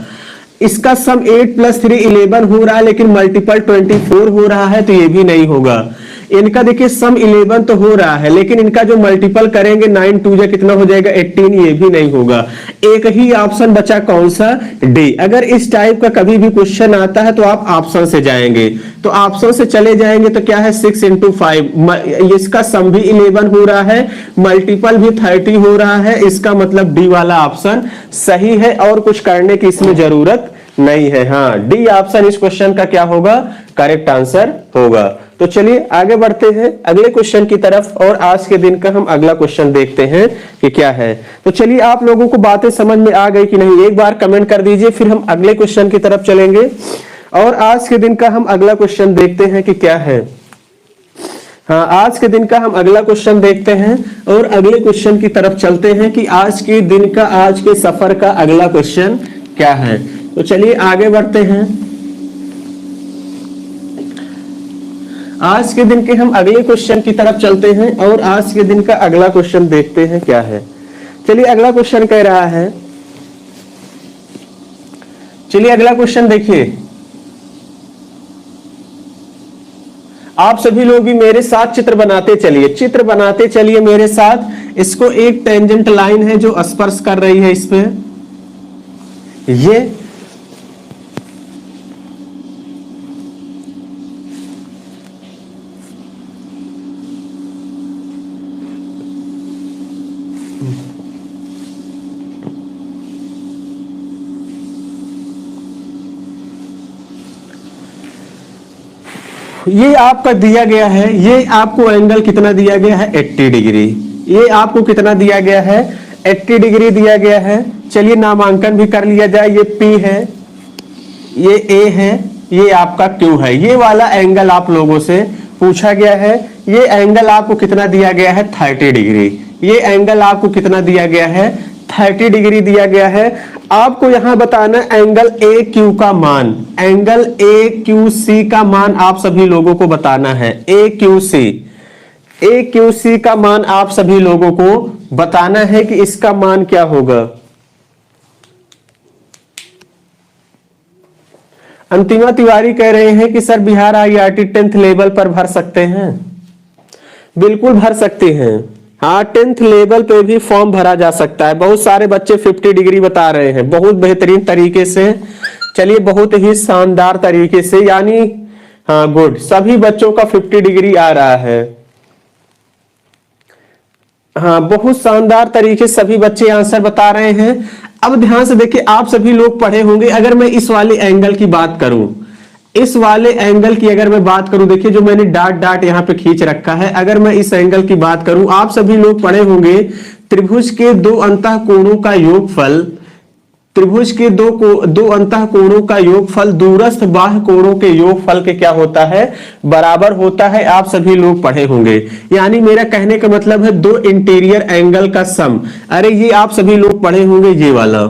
इसका सम 8 + 3 11 हो रहा है, लेकिन मल्टीपल 24 हो रहा है, तो ये भी नहीं होगा। इनका देखिए सम 11 तो हो रहा है, लेकिन इनका जो मल्टीपल करेंगे 9 2 जा कितना हो जाएगा 18, ये भी नहीं होगा। एक ही ऑप्शन बचा, कौन सा डी। अगर इस टाइप का कभी भी क्वेश्चन आता है तो आप ऑप्शन से जाएंगे। तो तो ऑप्शन से चले जाएंगे तो क्या है 6 इंटू 5, इसका सम भी 11 हो रहा है, मल्टीपल भी 30 हो रहा है, इसका मतलब डी वाला ऑप्शन सही है और कुछ करने की इसमें जरूरत नहीं है। हाँ, डी ऑप्शन इस क्वेश्चन का क्या होगा, करेक्ट आंसर होगा। तो चलिए आगे बढ़ते हैं अगले क्वेश्चन की तरफ और आज के दिन का हम अगला क्वेश्चन देखते हैं कि क्या है। तो चलिए आप लोगों को बातें समझ में आ गई कि नहीं, एक बार कमेंट कर दीजिए, फिर हम अगले क्वेश्चन की तरफ चलेंगे और आज के दिन का हम अगला क्वेश्चन देखते हैं कि क्या है। हाँ, आज के दिन का हम अगला क्वेश्चन देखते हैं और अगले क्वेश्चन की तरफ चलते हैं कि आज के दिन का, आज के सफर का अगला क्वेश्चन क्या है। तो चलिए आगे बढ़ते हैं। आज के दिन के हम अगले क्वेश्चन की तरफ चलते हैं और आज के दिन का अगला क्वेश्चन देखते हैं क्या है। चलिए अगला क्वेश्चन कह रहा है, चलिए अगला क्वेश्चन देखिए। आप सभी लोग भी मेरे साथ चित्र बनाते चलिए, चित्र बनाते चलिए मेरे साथ। इसको एक टेंजेंट लाइन है जो स्पर्श कर रही है इस पे, ये आपका दिया गया है, ये आपको एंगल कितना दिया गया है 80 डिग्री। ये आपको कितना दिया गया है 80 डिग्री दिया गया है। चलिए नामांकन भी कर लिया जाए, ये P है, ये A है, ये आपका Q है। ये वाला एंगल आप लोगों से पूछा गया है। ये एंगल आपको कितना दिया गया है 30 डिग्री। ये एंगल आपको कितना दिया गया है 30 डिग्री दिया गया है। आपको यहां बताना एंगल ए क्यू का मान, एंगल ए क्यू सी का मान आप सभी लोगों को बताना है। ए क्यू सी का मान आप सभी लोगों को बताना है कि इसका मान क्या होगा। अंतिमा तिवारी कह रहे हैं कि sir Bihar IIT 10th level पर भर सकते हैं। बिल्कुल भर सकते हैं। हाँ, 10th लेवल पे भी फॉर्म भरा जा सकता है। बहुत सारे बच्चे 50 डिग्री बता रहे हैं, बहुत बेहतरीन तरीके से। चलिए बहुत ही शानदार तरीके से, यानी हाँ गुड, सभी बच्चों का 50 डिग्री आ रहा है। हाँ, बहुत शानदार तरीके से सभी बच्चे आंसर बता रहे हैं। अब ध्यान से देखिए, आप सभी लोग पढ़े होंगे। अगर मैं इस वाले एंगल की बात करूं, इस वाले एंगल की अगर मैं बात करूं, देखिए जो मैंने डॉट डॉट यहां पे खींच रखा है, अगर मैं इस एंगल की बात करूं, आप सभी लोग पढ़े होंगे त्रिभुज के दो अंतः कोणों का योगफल, त्रिभुज के दो अंतः कोणों का योगफल दूरस्थ बाह्य कोणों के योगफल के क्या होता है, बराबर होता है। आप सभी लोग पढ़े होंगे। यानी मेरा कहने का मतलब है दो इंटीरियर एंगल का सम। अरे ये आप सभी लोग पढ़े होंगे, ये वाला,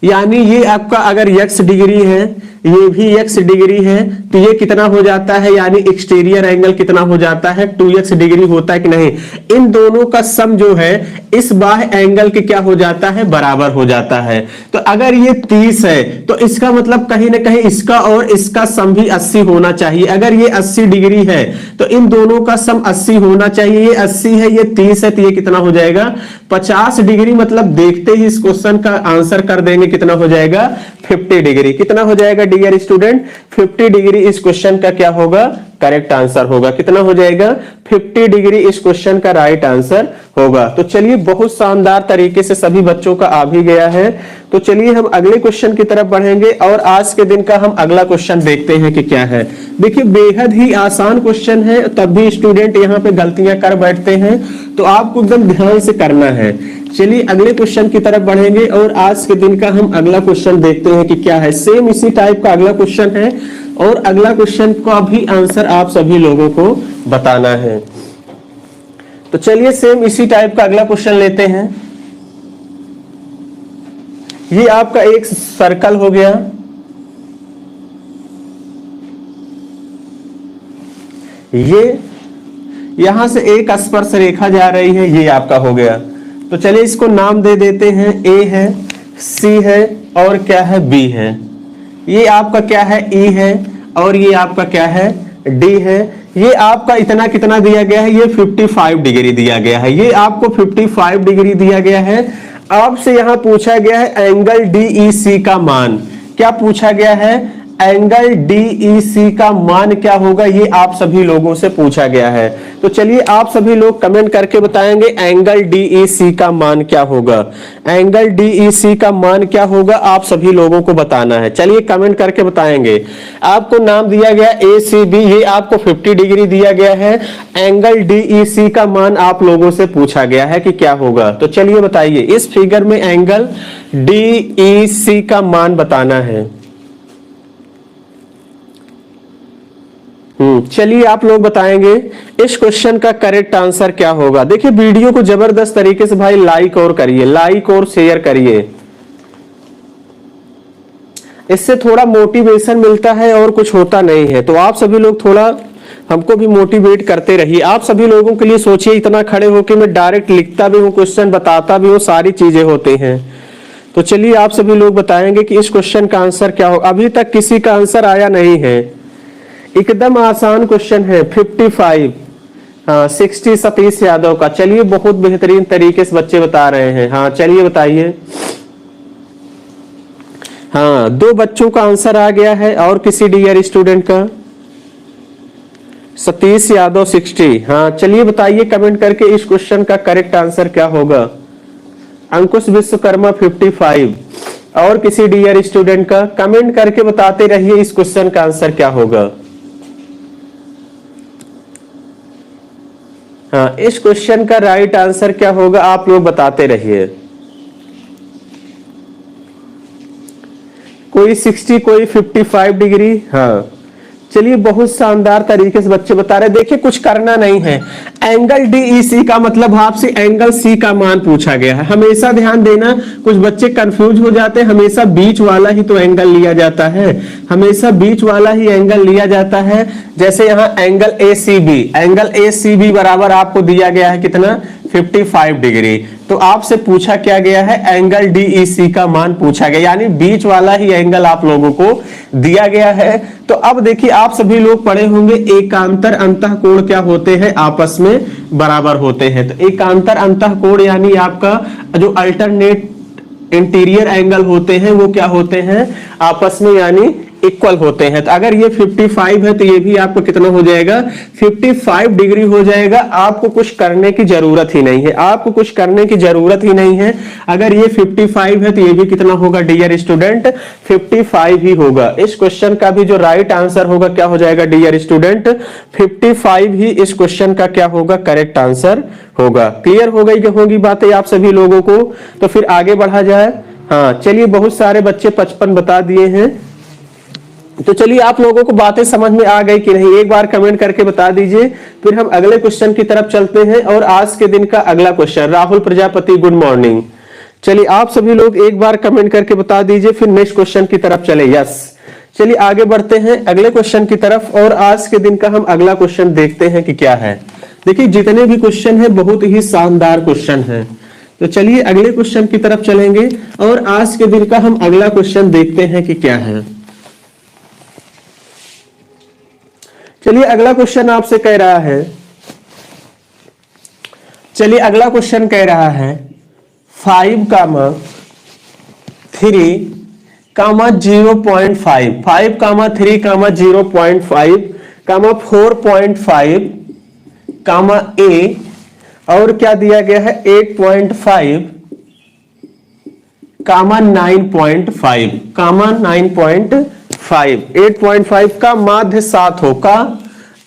यानी ये आपका अगर x डिग्री है, ये भी x डिग्री है, तो ये कितना हो जाता है, यानी एक्सटीरियर एंगल कितना हो जाता है 2x डिग्री होता है कि नहीं। इन दोनों का सम जो है इस बाह्य एंगल के क्या हो जाता है, बराबर हो जाता है। तो अगर ये 30 है तो इसका मतलब कहीं ना कहीं इसका और इसका सम भी 80 होना चाहिए। अगर ये 80 डिग्री है तो इन दोनों का सम 80 होना चाहिए। ये 80 है, ये 30 है, तो ये कितना हो जाएगा 50 डिग्री। मतलब देखते ही इस क्वेश्चन का आंसर कर देंगे, कितना हो जाएगा 50 डिग्री। कितना हो जाएगा डियर स्टूडेंट 50 डिग्री इस क्वेश्चन का क्या होगा, करेक्ट आंसर होगा। कितना हो जाएगा 50 डिग्री इस क्वेश्चन का राइट आंसर होगा। तो चलिए बहुत शानदार तरीके से सभी बच्चों का आ भी गया है। तो चलिए हम अगले क्वेश्चन की तरफ बढ़ेंगे और आज के दिन का हम अगला क्वेश्चन देखते हैं कि क्या है। देखिए बेहद ही आसान क्वेश्चन है, तब भी स्टूडेंट यहाँ पे गलतियां कर बैठते हैं, तो आपको एकदम ध्यान से करना है। चलिए अगले क्वेश्चन की तरफ बढ़ेंगे और आज के दिन का हम अगला क्वेश्चन देखते हैं कि क्या है। सेम इसी टाइप का अगला क्वेश्चन है और अगला क्वेश्चन का भी आंसर आप सभी लोगों को बताना है। तो चलिए सेम इसी टाइप का अगला क्वेश्चन लेते हैं। ये आपका एक सर्कल हो गया, ये यहां से एक स्पर्श रेखा जा रही है, ये आपका हो गया। तो चलिए इसको नाम दे देते हैं, ए है, सी है और क्या है बी है। ये आपका क्या है ई है और ये आपका क्या है डी है। ये आपका इतना कितना दिया गया है, ये 55 डिग्री दिया गया है। ये आपको 55 डिग्री दिया गया है। आपसे यहां पूछा गया है एंगल DEC का मान। क्या पूछा गया है, एंगल DEC का मान क्या होगा, ये आप सभी लोगों से पूछा गया है। तो चलिए आप सभी लोग कमेंट करके बताएंगे एंगल DEC का मान क्या होगा। एंगल DEC का मान क्या होगा आप सभी लोगों को बताना है। चलिए कमेंट करके बताएंगे। आपको नाम दिया गया ACB, ये आपको 50 डिग्री दिया गया है। एंगल DEC का मान आप लोगों से पूछा गया है कि क्या होगा। तो चलिए बताइए, इस फिगर में एंगल DEC का मान बताना है। चलिए आप लोग बताएंगे इस क्वेश्चन का करेक्ट आंसर क्या होगा। देखिए वीडियो को जबरदस्त तरीके से भाई लाइक और करिए, लाइक और शेयर करिए, इससे थोड़ा मोटिवेशन मिलता है और कुछ होता नहीं है। तो आप सभी लोग थोड़ा हमको भी मोटिवेट करते रहिए। आप सभी लोगों के लिए सोचिए, इतना खड़े होकर मैं डायरेक्ट लिखता भी हूँ, क्वेश्चन बताता भी हूँ, सारी चीजें होती हैं। तो चलिए आप सभी लोग बताएंगे कि इस क्वेश्चन का आंसर क्या होगा। अभी तक किसी का आंसर आया नहीं है, एकदम आसान क्वेश्चन है। 55 हाँ 60 सतीश यादव का। चलिए बहुत बेहतरीन तरीके से बच्चे बता रहे हैं। हाँ चलिए बताइए। हाँ 2 बच्चों का आंसर आ गया है, और किसी डियर स्टूडेंट का? सतीश यादव 60। हाँ चलिए बताइए कमेंट करके इस क्वेश्चन का करेक्ट आंसर क्या होगा। अंकुश विश्वकर्मा 55, और किसी डियर स्टूडेंट का? कमेंट करके बताते रहिए इस क्वेश्चन का आंसर क्या होगा। हाँ इस क्वेश्चन का राइट आंसर क्या होगा आप लोग बताते रहिए। कोई 60, कोई 55 डिग्री। हाँ चलिए बहुत शानदार तरीके से बच्चे बता रहे हैं। देखिए कुछ करना नहीं है, एंगल DEC का मतलब आपसे एंगल C का मान पूछा गया है। हमेशा ध्यान देना, कुछ बच्चे कंफ्यूज हो जाते हैं, हमेशा बीच वाला ही तो एंगल लिया जाता है, हमेशा बीच वाला ही एंगल लिया जाता है। जैसे यहाँ एंगल ACB, एंगल ACB बराबर आपको दिया गया है कितना, 55 डिग्री। तो आपसे पूछा क्या गया है, एंगल DEC का मान पूछा गया, यानी बीच वाला ही एंगल आप लोगों को दिया गया है। तो अब देखिए आप सभी लोग पढ़े होंगे एकांतर अंतःकोण क्या होते हैं, आपस में बराबर होते हैं। तो एकांतर अंतःकोण यानी आपका जो अल्टरनेट इंटीरियर एंगल होते हैं वो क्या होते हैं, आपस में यानी इक्वल होते हैं। तो अगर ये 55 है तो ये भी आपको कितना हो जाएगा, 55 डिग्री हो जाएगा। आपको कुछ करने की जरूरत ही नहीं है, आपको कुछ करने की जरूरत ही नहीं है। अगर ये 55 है तो ये भी कितना होगा डियर स्टूडेंट, 55 ही होगा। इस क्वेश्चन का भी जो राइट आंसर होगा क्या हो जाएगा डियर स्टूडेंट, 55 ही इस क्वेश्चन का क्या होगा, करेक्ट आंसर होगा। क्लियर हो गई होंगी बातें आप सभी लोगों को। तो फिर आगे बढ़ा जाए। हाँ चलिए बहुत सारे बच्चे 55 बता दिए हैं। तो चलिए आप लोगों को बातें समझ में आ गई कि नहीं, एक बार कमेंट करके बता दीजिए। फिर हम अगले क्वेश्चन की तरफ चलते हैं। और आज के दिन का अगला question, Rahul Prajapati good morning. चलिए आप सभी लोग एक बार कमेंट करके बता दीजिए, फिर नेक्स्ट क्वेश्चन की तरफ चले। यस चलिए आगे बढ़ते हैं अगले क्वेश्चन की तरफ। और आज के दिन का हम अगला क्वेश्चन देखते हैं कि क्या है। देखिए जितने भी क्वेश्चन है बहुत ही शानदार क्वेश्चन है। तो चलिए अगले क्वेश्चन की तरफ चलेंगे और आज के दिन का हम अगला क्वेश्चन देखते हैं कि क्या है। चलिए अगला क्वेश्चन आपसे कह रहा है, चलिए अगला क्वेश्चन कह रहा है 5, 3, 0.5, 5, 3, 0.5, 4.5, A, और क्या दिया गया है 8.5, 9.5, 9.5, 8.5 का माध्य 7 हो, का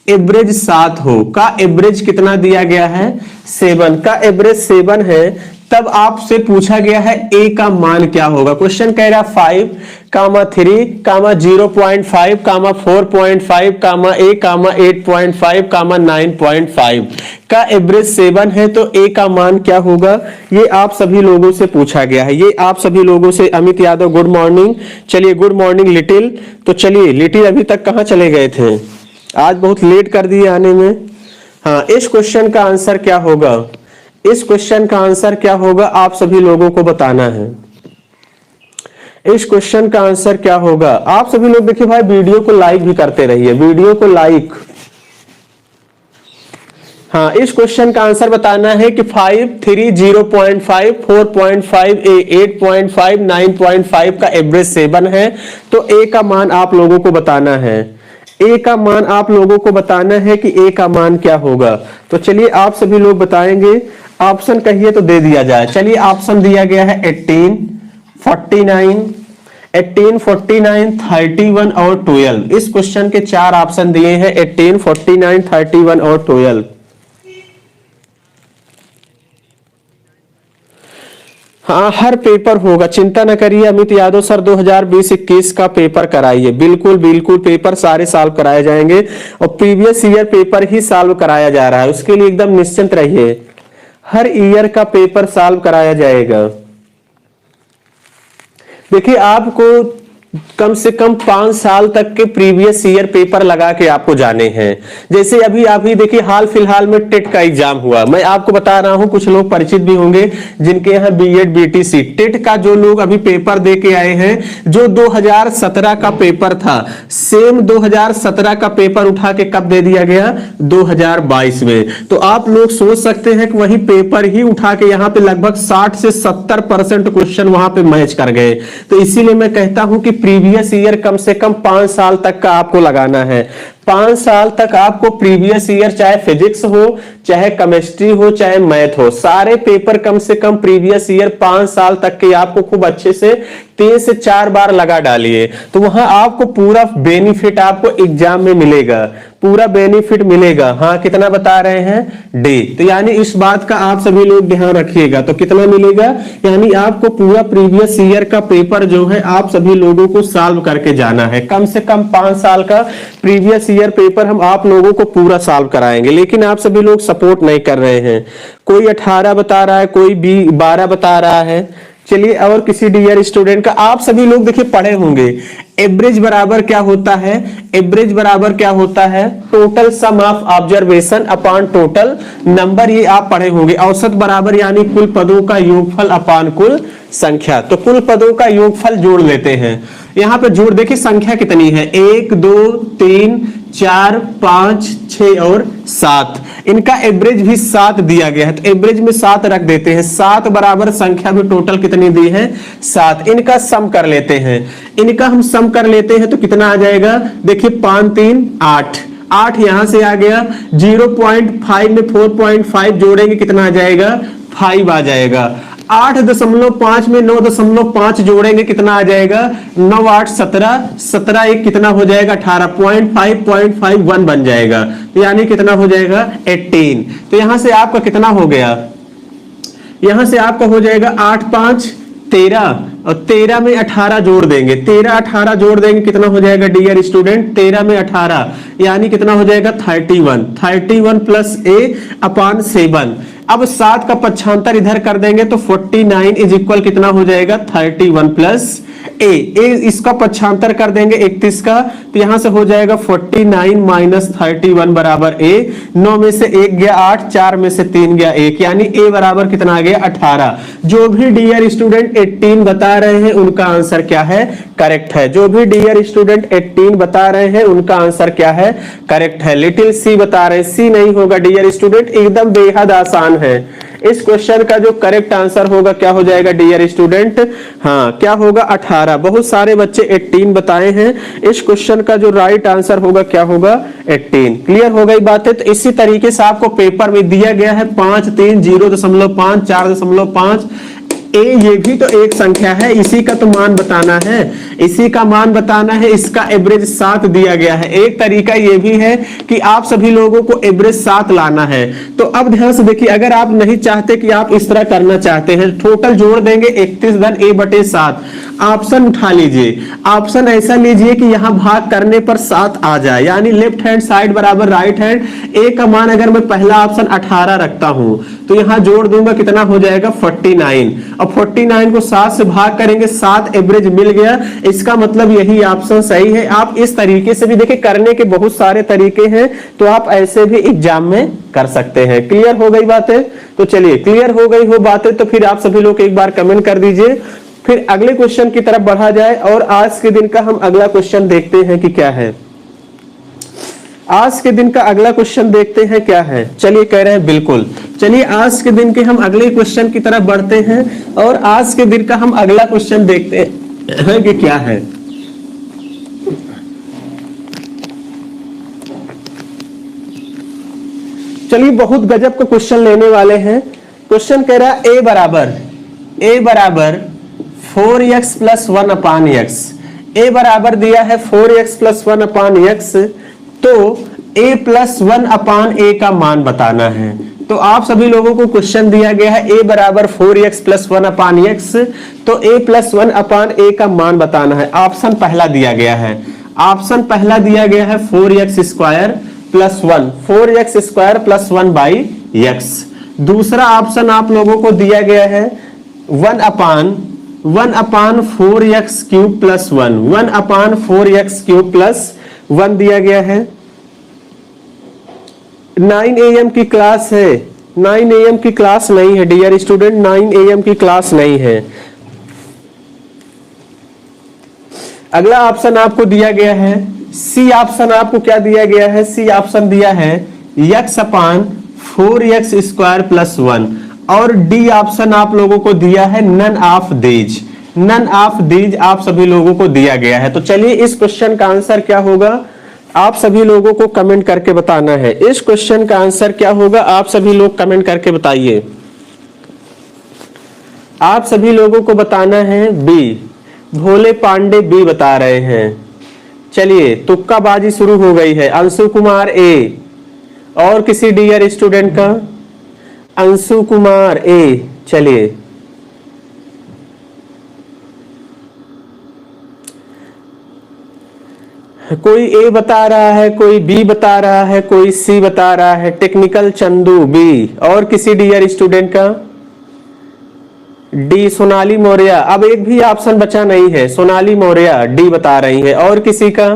एवरेज 7 हो, का एवरेज कितना दिया गया है 7, का एवरेज 7 है। तब आपसे पूछा गया है ए का मान क्या होगा। क्वेश्चन कह रहा 5, 3, 0.5, 4.5, A, 8.5, 9.5 का एवरेज 7 है। तो ए का मान क्या होगा, ये आप सभी लोगों से पूछा गया है। ये आप सभी लोगों से, अमित यादव गुड मॉर्निंग। चलिए गुड मॉर्निंग लिटिल। तो चलिए लिटिल अभी तक कहां चले गए थे, आज बहुत लेट कर दिए आने में। हाँ इस क्वेश्चन का आंसर क्या होगा, इस क्वेश्चन का आंसर क्या होगा आप सभी लोगों को बताना है। इस क्वेश्चन का आंसर क्या होगा आप सभी लोग। देखिए भाई वीडियो को लाइक भी करते रहिए, वीडियो को लाइक। हाँ, इस क्वेश्चन का आंसर बताना है कि 5, 3, 0.5, 4.5, 8.5, 9.5 का एवरेज 7 है। तो ए का मान आप लोगों को बताना है। ए का मान आप लोगों को बताना है कि ए का मान क्या होगा। तो चलिए आप सभी लोग बताएंगे। ऑप्शन कहिए तो दे दिया जाए। चलिए ऑप्शन दिया गया है 18, 49, 18, 49, 31 और 12। इस क्वेश्चन के 4 ऑप्शन दिए हैं, 18, 49, 31 और 12। हाँ, हर पेपर होगा, चिंता न करिए। अमित यादव सर 2020-21 का पेपर कराइए। बिल्कुल बिल्कुल, पेपर सारे सॉल्व कराए जाएंगे और प्रीवियस ईयर पेपर ही सॉल्व कराया जा रहा है, उसके लिए एकदम निश्चिंत रहिए। हर ईयर का पेपर सॉल्व कराया जाएगा। देखिए, आपको कम से कम 5 साल तक के प्रीवियस ईयर पेपर लगा के आपको जाने हैं। जैसे अभी देखिए हाल फिलहाल में टेट का एग्जाम हुआ, मैं आपको बता रहा हूं, कुछ लोग परिचित भी होंगे जिनके यहाँ बीएड बीटीसी टेट का जो लोग अभी पेपर दे के आए हैं, जो 2017 का पेपर था, सेम 2017 का पेपर उठा के कब दे दिया गया, 2022 में। तो आप लोग सोच सकते हैं कि वही पेपर ही उठा के यहाँ पे लगभग 60 से 70% क्वेश्चन वहां पे मैच कर गए। तो इसीलिए मैं कहता हूं कि प्रीवियस ईयर कम से कम 5 साल तक का आपको लगाना है। 5 साल तक आपको प्रीवियस ईयर, चाहे फिजिक्स हो, चाहे केमिस्ट्री हो, चाहे मैथ हो, सारे पेपर कम से कम प्रीवियस ईयर 5 साल तक के आपको खूब अच्छे से 3 से 4 बार लगा डालिए। तो वहां आपको पूरा बेनिफिट आपको एग्जाम में मिलेगा, पूरा बेनिफिट मिलेगा। हाँ, कितना बता रहे हैं, डी। तो यानी इस बात का आप सभी लोग ध्यान रखिएगा। तो कितना मिलेगा, यानी आपको पूरा प्रीवियस ईयर का पेपर जो है आप सभी लोगों को सॉल्व करके जाना है। कम से कम 5 साल का प्रीवियस ईयर पेपर हम आप लोगों को पूरा सॉल्व कराएंगे, लेकिन आप सभी लोग सपोर्ट नहीं कर रहे हैं। कोई 18 बता रहा है, कोई 12 बता रहा है। चलिए, और किसी डियर स्टूडेंट का, आप सभी लोग देखिए पढ़े होंगे, एवरेज बराबर क्या होता है, एवरेज बराबर क्या होता है, total sum of observation upon total number, ये आप पढ़े होंगे। औसत बराबर यानी कुल पदों का योगफल अपॉन कुल संख्या। तो कुल पदों का योगफल जोड़ लेते हैं। यहां पे जोड़ देखिए संख्या कितनी है, 1, 2, 3, 4, 5, 6 और 7। इनका एवरेज भी 7 दिया गया है, तो एवरेज में 7 रख देते हैं। 7 बराबर संख्या भी टोटल कितनी दी है, 7। इनका सम कर लेते हैं, इनका हम सम कर लेते हैं तो कितना आ जाएगा, देखिए 5, 3, 8, 8 यहां से आ गया। 0.5 में 4.5 जोड़ेंगे कितना आ जाएगा, 5 आ जाएगा। 8.5 में 9.5 जोड़ेंगे कितना आ जाएगा, 9, 8, 17, 17 एक कितना हो जाएगा, 18, 0.5 बन जाएगा। तो यानी कितना हो जाएगा, 18। तो यहां से आपका कितना हो गया, यहां से आपका हो जाएगा 8, 5, 13 और 13 में 18 जोड़ देंगे, 13, 18 जोड़ देंगे कितना हो जाएगा डियर स्टूडेंट, 13 में 18 यानी कितना हो जाएगा 31, 31 प्लस ए अपॉन 7। अब 7 का पक्षांतर इधर कर देंगे तो 49 इज इक्वल कितना हो जाएगा, 31 प्लस ए। इसका पक्षांतर कर देंगे 31 का, तो यहां से हो जाएगा 49 माइनस 31 बराबर ए। 9 में से 1 गया 8, 4 में से 3 गया 1, यानी ए बराबर कितना आ गया, 18। जो भी डियर स्टूडेंट 18 बता रहे हैं उनका आंसर क्या है, करेक्ट है। जो भी डियर स्टूडेंट 18 बता रहे हैं उनका आंसर क्या है, करेक्ट है। लिटिल सी बता रहे हैं, सी नहीं होगा डियर स्टूडेंट, एकदम बेहद आसान है। इस क्वेश्चन का जो करेक्ट आंसर होगा क्या हो जाएगा डियर स्टूडेंट, हाँ क्या होगा, 18। बहुत सारे बच्चे 18 बताए हैं, इस क्वेश्चन का जो राइट आंसर होगा क्या होगा, 18। क्लियर हो गई बातें। तो इसी तरीके से आपको पेपर में दिया गया है 5, 3, 0.5, 4.5 ए, ये भी तो एक संख्या है, इसी का तो मान बताना है, इसी का मान बताना है। इसका एवरेज 7 दिया गया है। एक तरीका ये भी है कि आप सभी लोगों को एवरेज 7 लाना है। तो अब ध्यान से देखिए, अगर आप नहीं चाहते कि आप इस तरह करना चाहते हैं, टोटल जोड़ देंगे 31 धन ए बटे 7। ऑप्शन उठा लीजिए, ऑप्शन ऐसा लीजिए कि यहां भाग करने पर 7 आ जाए, यानी लेफ्ट हैंड साइड बराबर राइट हैंड। ए का मान अगर मैं पहला ऑप्शन 18 रखता हूं तो यहां जोड़ दूंगा कितना हो जाएगा, 49। अब 49 को 7 से भाग करेंगे, 7 एवरेज मिल गया। इसका मतलब यही ऑप्शन सही है। आप इस तरीके से भी देखिए, करने के बहुत सारे तरीके हैं, तो आप ऐसे भी एग्जाम में कर सकते हैं। क्लियर हो गई बातें। तो चलिए, क्लियर हो गई हो बातें तो फिर आप सभी लोग एक बार कमेंट कर दीजिए, फिर अगले क्वेश्चन की तरफ बढ़ा जाए। और आज के दिन का हम अगला क्वेश्चन देखते हैं कि क्या है। आज के दिन का अगला क्वेश्चन देखते हैं क्या है। चलिए कह रहे हैं बिल्कुल। चलिए आज के दिन के हम अगले क्वेश्चन की तरफ बढ़ते हैं और आज के दिन का हम अगला क्वेश्चन देखते हैं कि क्या है। चलिए बहुत गजब का क्वेश्चन लेने वाले हैं। क्वेश्चन कह रहा है ए बराबर 4x प्लस 1 अपान एक्स। ए बराबर दिया है 4x प्लस 1 अपान एक्स, तो a प्लस 1 अपान ए का मान बताना है। तो आप सभी लोगों को क्वेश्चन दिया गया है a बराबर 4x प्लस 1 अपान एक्स, तो a प्लस 1 अपान ए का मान बताना है। ऑप्शन पहला दिया गया है, ऑप्शन पहला दिया गया है 4x square plus 1, 4x square plus 1 by x. दूसरा ऑप्शन आप लोगों को दिया गया है 1 अपान 4x क्यूब प्लस 1, 1 अपान 4x क्यूब प्लस 1 दिया गया है। 9 AM की क्लास है, 9 AM की क्लास नहीं है डियर स्टूडेंट, 9 AM की क्लास नहीं है। अगला ऑप्शन आपको दिया गया है सी ऑप्शन। आपको क्या दिया गया है? सी ऑप्शन दिया है x अपान 4x स्क्वायर प्लस 1, और डी ऑप्शन आप लोगों को दिया है none of these. None of these आप सभी लोगों को दिया गया है। तो चलिए इस क्वेश्चन का आंसर क्या होगा आप सभी लोगों को कमेंट करके बताना है। इस क्वेश्चन का आंसर क्या होगा आप सभी लोग कमेंट करके बताइए। आप सभी लोगों को बताना है बी। भोले पांडे बी बता रहे हैं। चलिए तुक्काबाजी शुरू हो गई है। अंशु कुमार ए, और किसी डियर स्टूडेंट का? अंशु कुमार ए। चलिए कोई ए बता रहा है, कोई बी बता रहा है, कोई सी बता रहा है। टेक्निकल चंदू बी, और किसी डियर स्टूडेंट का? डी सोनाली मौर्य। अब एक भी ऑप्शन बचा नहीं है, सोनाली मौर्य डी बता रही है। और किसी का?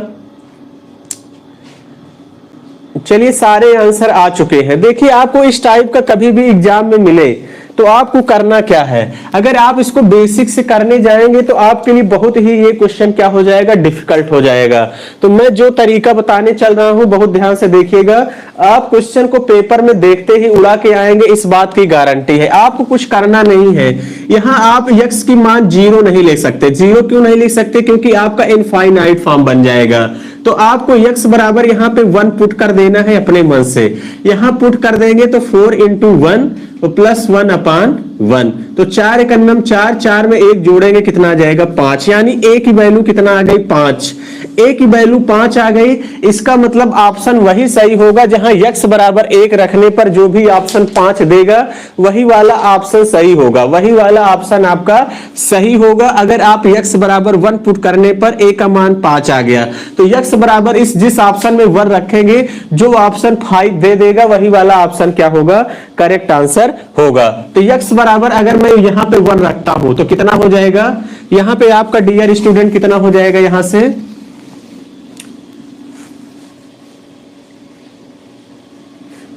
चलिए सारे आंसर आ चुके हैं। देखिए आपको इस टाइप का कभी भी एग्जाम में मिले तो आपको करना क्या है, अगर आप इसको बेसिक से करने जाएंगे तो आपके लिए बहुत ही ये क्वेश्चन क्या हो जाएगा, डिफिकल्ट हो जाएगा। तो मैं जो तरीका बताने चल रहा हूं बहुत ध्यान से देखिएगा। आप क्वेश्चन को पेपर में देखते ही उड़ा के आएंगे, इस बात की गारंटी है। आपको कुछ करना नहीं है। यहां आप x की मान 0 नहीं ले सकते। 0 क्यों नहीं ले सकते? क्योंकि आपका इनफाइनाइट फॉर्म बन जाएगा। तो आपको x बराबर यहाँ पे 1 पुट कर देना है अपने मन से। यहां पुट कर देंगे तो 4 इंटू 1 प्लस 1 अपान 1। तो 4 एक अन्नम 4, 4 में 1 जोड़ेंगे कितना आ जाएगा? 5। यानी a की वैल्यू कितना आ गई? 5। a की वैल्यू 5 आ गई। इसका मतलब ऑप्शन वही सही होगा जहां x बराबर 1 रखने पर जो भी ऑप्शन 5 देगा वही वाला ऑप्शन सही होगा, वही वाला ऑप्शन आपका सही होगा। अगर आप x बराबर 1 पुट करने पर a का मान 5 आ गया तो x बराबर इस जिस ऑप्शन में 1 रखेंगे जो ऑप्शन 5 दे देगा वही वाला ऑप्शन क्या होगा? करेक्ट आंसर होगा। तो x बराबर अगर मैं यहां पे 1 रखता हूं तो कितना हो जाएगा? यहां पे आपका डियर स्टूडेंट कितना हो जाएगा? यहां से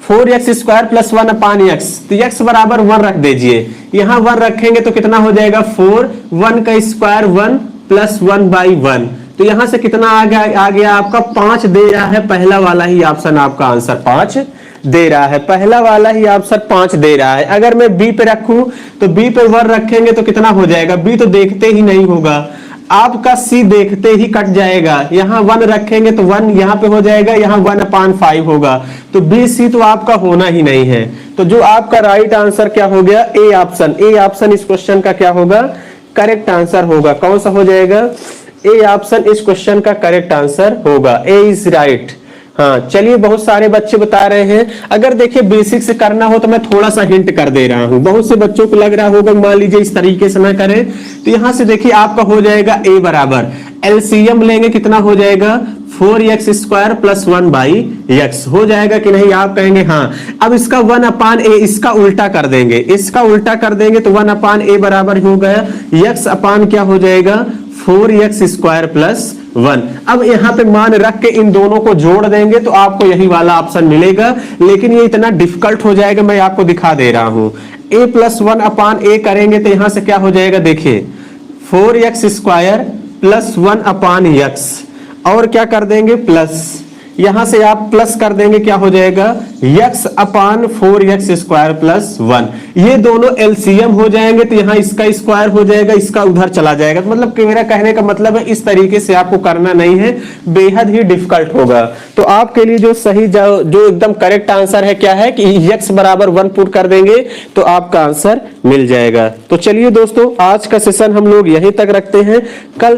4x स्क्वायर प्लस 1 अपान एक्स। तो x बराबर 1 रख दीजिए। यहां 1 रखेंगे तो कितना हो जाएगा? 4, 1 का स्क्वायर 1 प्लस 1 बाई 1। तो यहां से कितना आ गया आपका? 5 दे रहा है। पहला वाला ही ऑप्शन आपका आंसर 5 दे रहा है। पहला वाला ही ऑप्शन 5 दे रहा है। अगर मैं बी पे रखूं तो बी पे 1 रखेंगे तो कितना हो जाएगा? बी तो देखते ही नहीं होगा, आपका सी देखते ही कट जाएगा। यहां 1 रखेंगे तो 1 यहां पे हो जाएगा, यहां 1 अपान 5 होगा। तो बी सी तो आपका होना ही नहीं है। तो जो आपका राइट आंसर क्या हो गया? A option. ए ऑप्शन इस क्वेश्चन का क्या होगा? करेक्ट आंसर होगा। कौन सा हो जाएगा? ए ऑप्शन इस क्वेश्चन का करेक्ट आंसर होगा। ए इज राइट। हाँ चलिए बहुत सारे बच्चे बता रहे हैं। अगर देखिए बेसिक से करना हो तो मैं थोड़ा सा हिंट कर दे रहा हूं। बहुत से बच्चों को लग रहा होगा मान लीजिए इस तरीके से ना करें तो यहां से देखिए आपका हो जाएगा a बराबर एलसीएम लेंगे कितना हो जाएगा? 4x square plus 1 by x हो जाएगा कि नहीं? आप कहेंगे हाँ। अब इसका 1 अपान ए इसका उल्टा कर देंगे, इसका उल्टा कर देंगे तो 1 अपान ए बराबर हो गया x अपान क्या हो जाएगा? 4x square plus 1। अब यहाँ पे मान रख के इन दोनों को जोड़ देंगे तो आपको यही वाला ऑप्शन मिलेगा। लेकिन ये इतना डिफिकल्ट हो जाएगा, मैं आपको दिखा दे रहा हूं। a प्लस 1 अपान ए करेंगे तो यहां से क्या हो जाएगा? देखिए 4x स्क्वायर प्लस 1 अपान एक्स, और क्या कर देंगे? प्लस यहां से आप प्लस कर देंगे, क्या हो जाएगा x अपान 4x² प्लस 1, ये दोनों एलसीएम हो जाएंगे तो यहां इसका स्क्वायर हो जाएगा, इसका उधर चला जाएगा। तो मतलब कि मेरा कहने का मतलब है इस तरीके से आपको करना नहीं है, बेहद ही डिफिकल्ट होगा। तो आपके लिए जो सही जो एकदम करेक्ट आंसर है क्या है कि x बराबर 1 पुट कर देंगे तो आपका आंसर मिल जाएगा। तो चलिए दोस्तों, आज का सेशन हम लोग यहीं तक रखते हैं। कल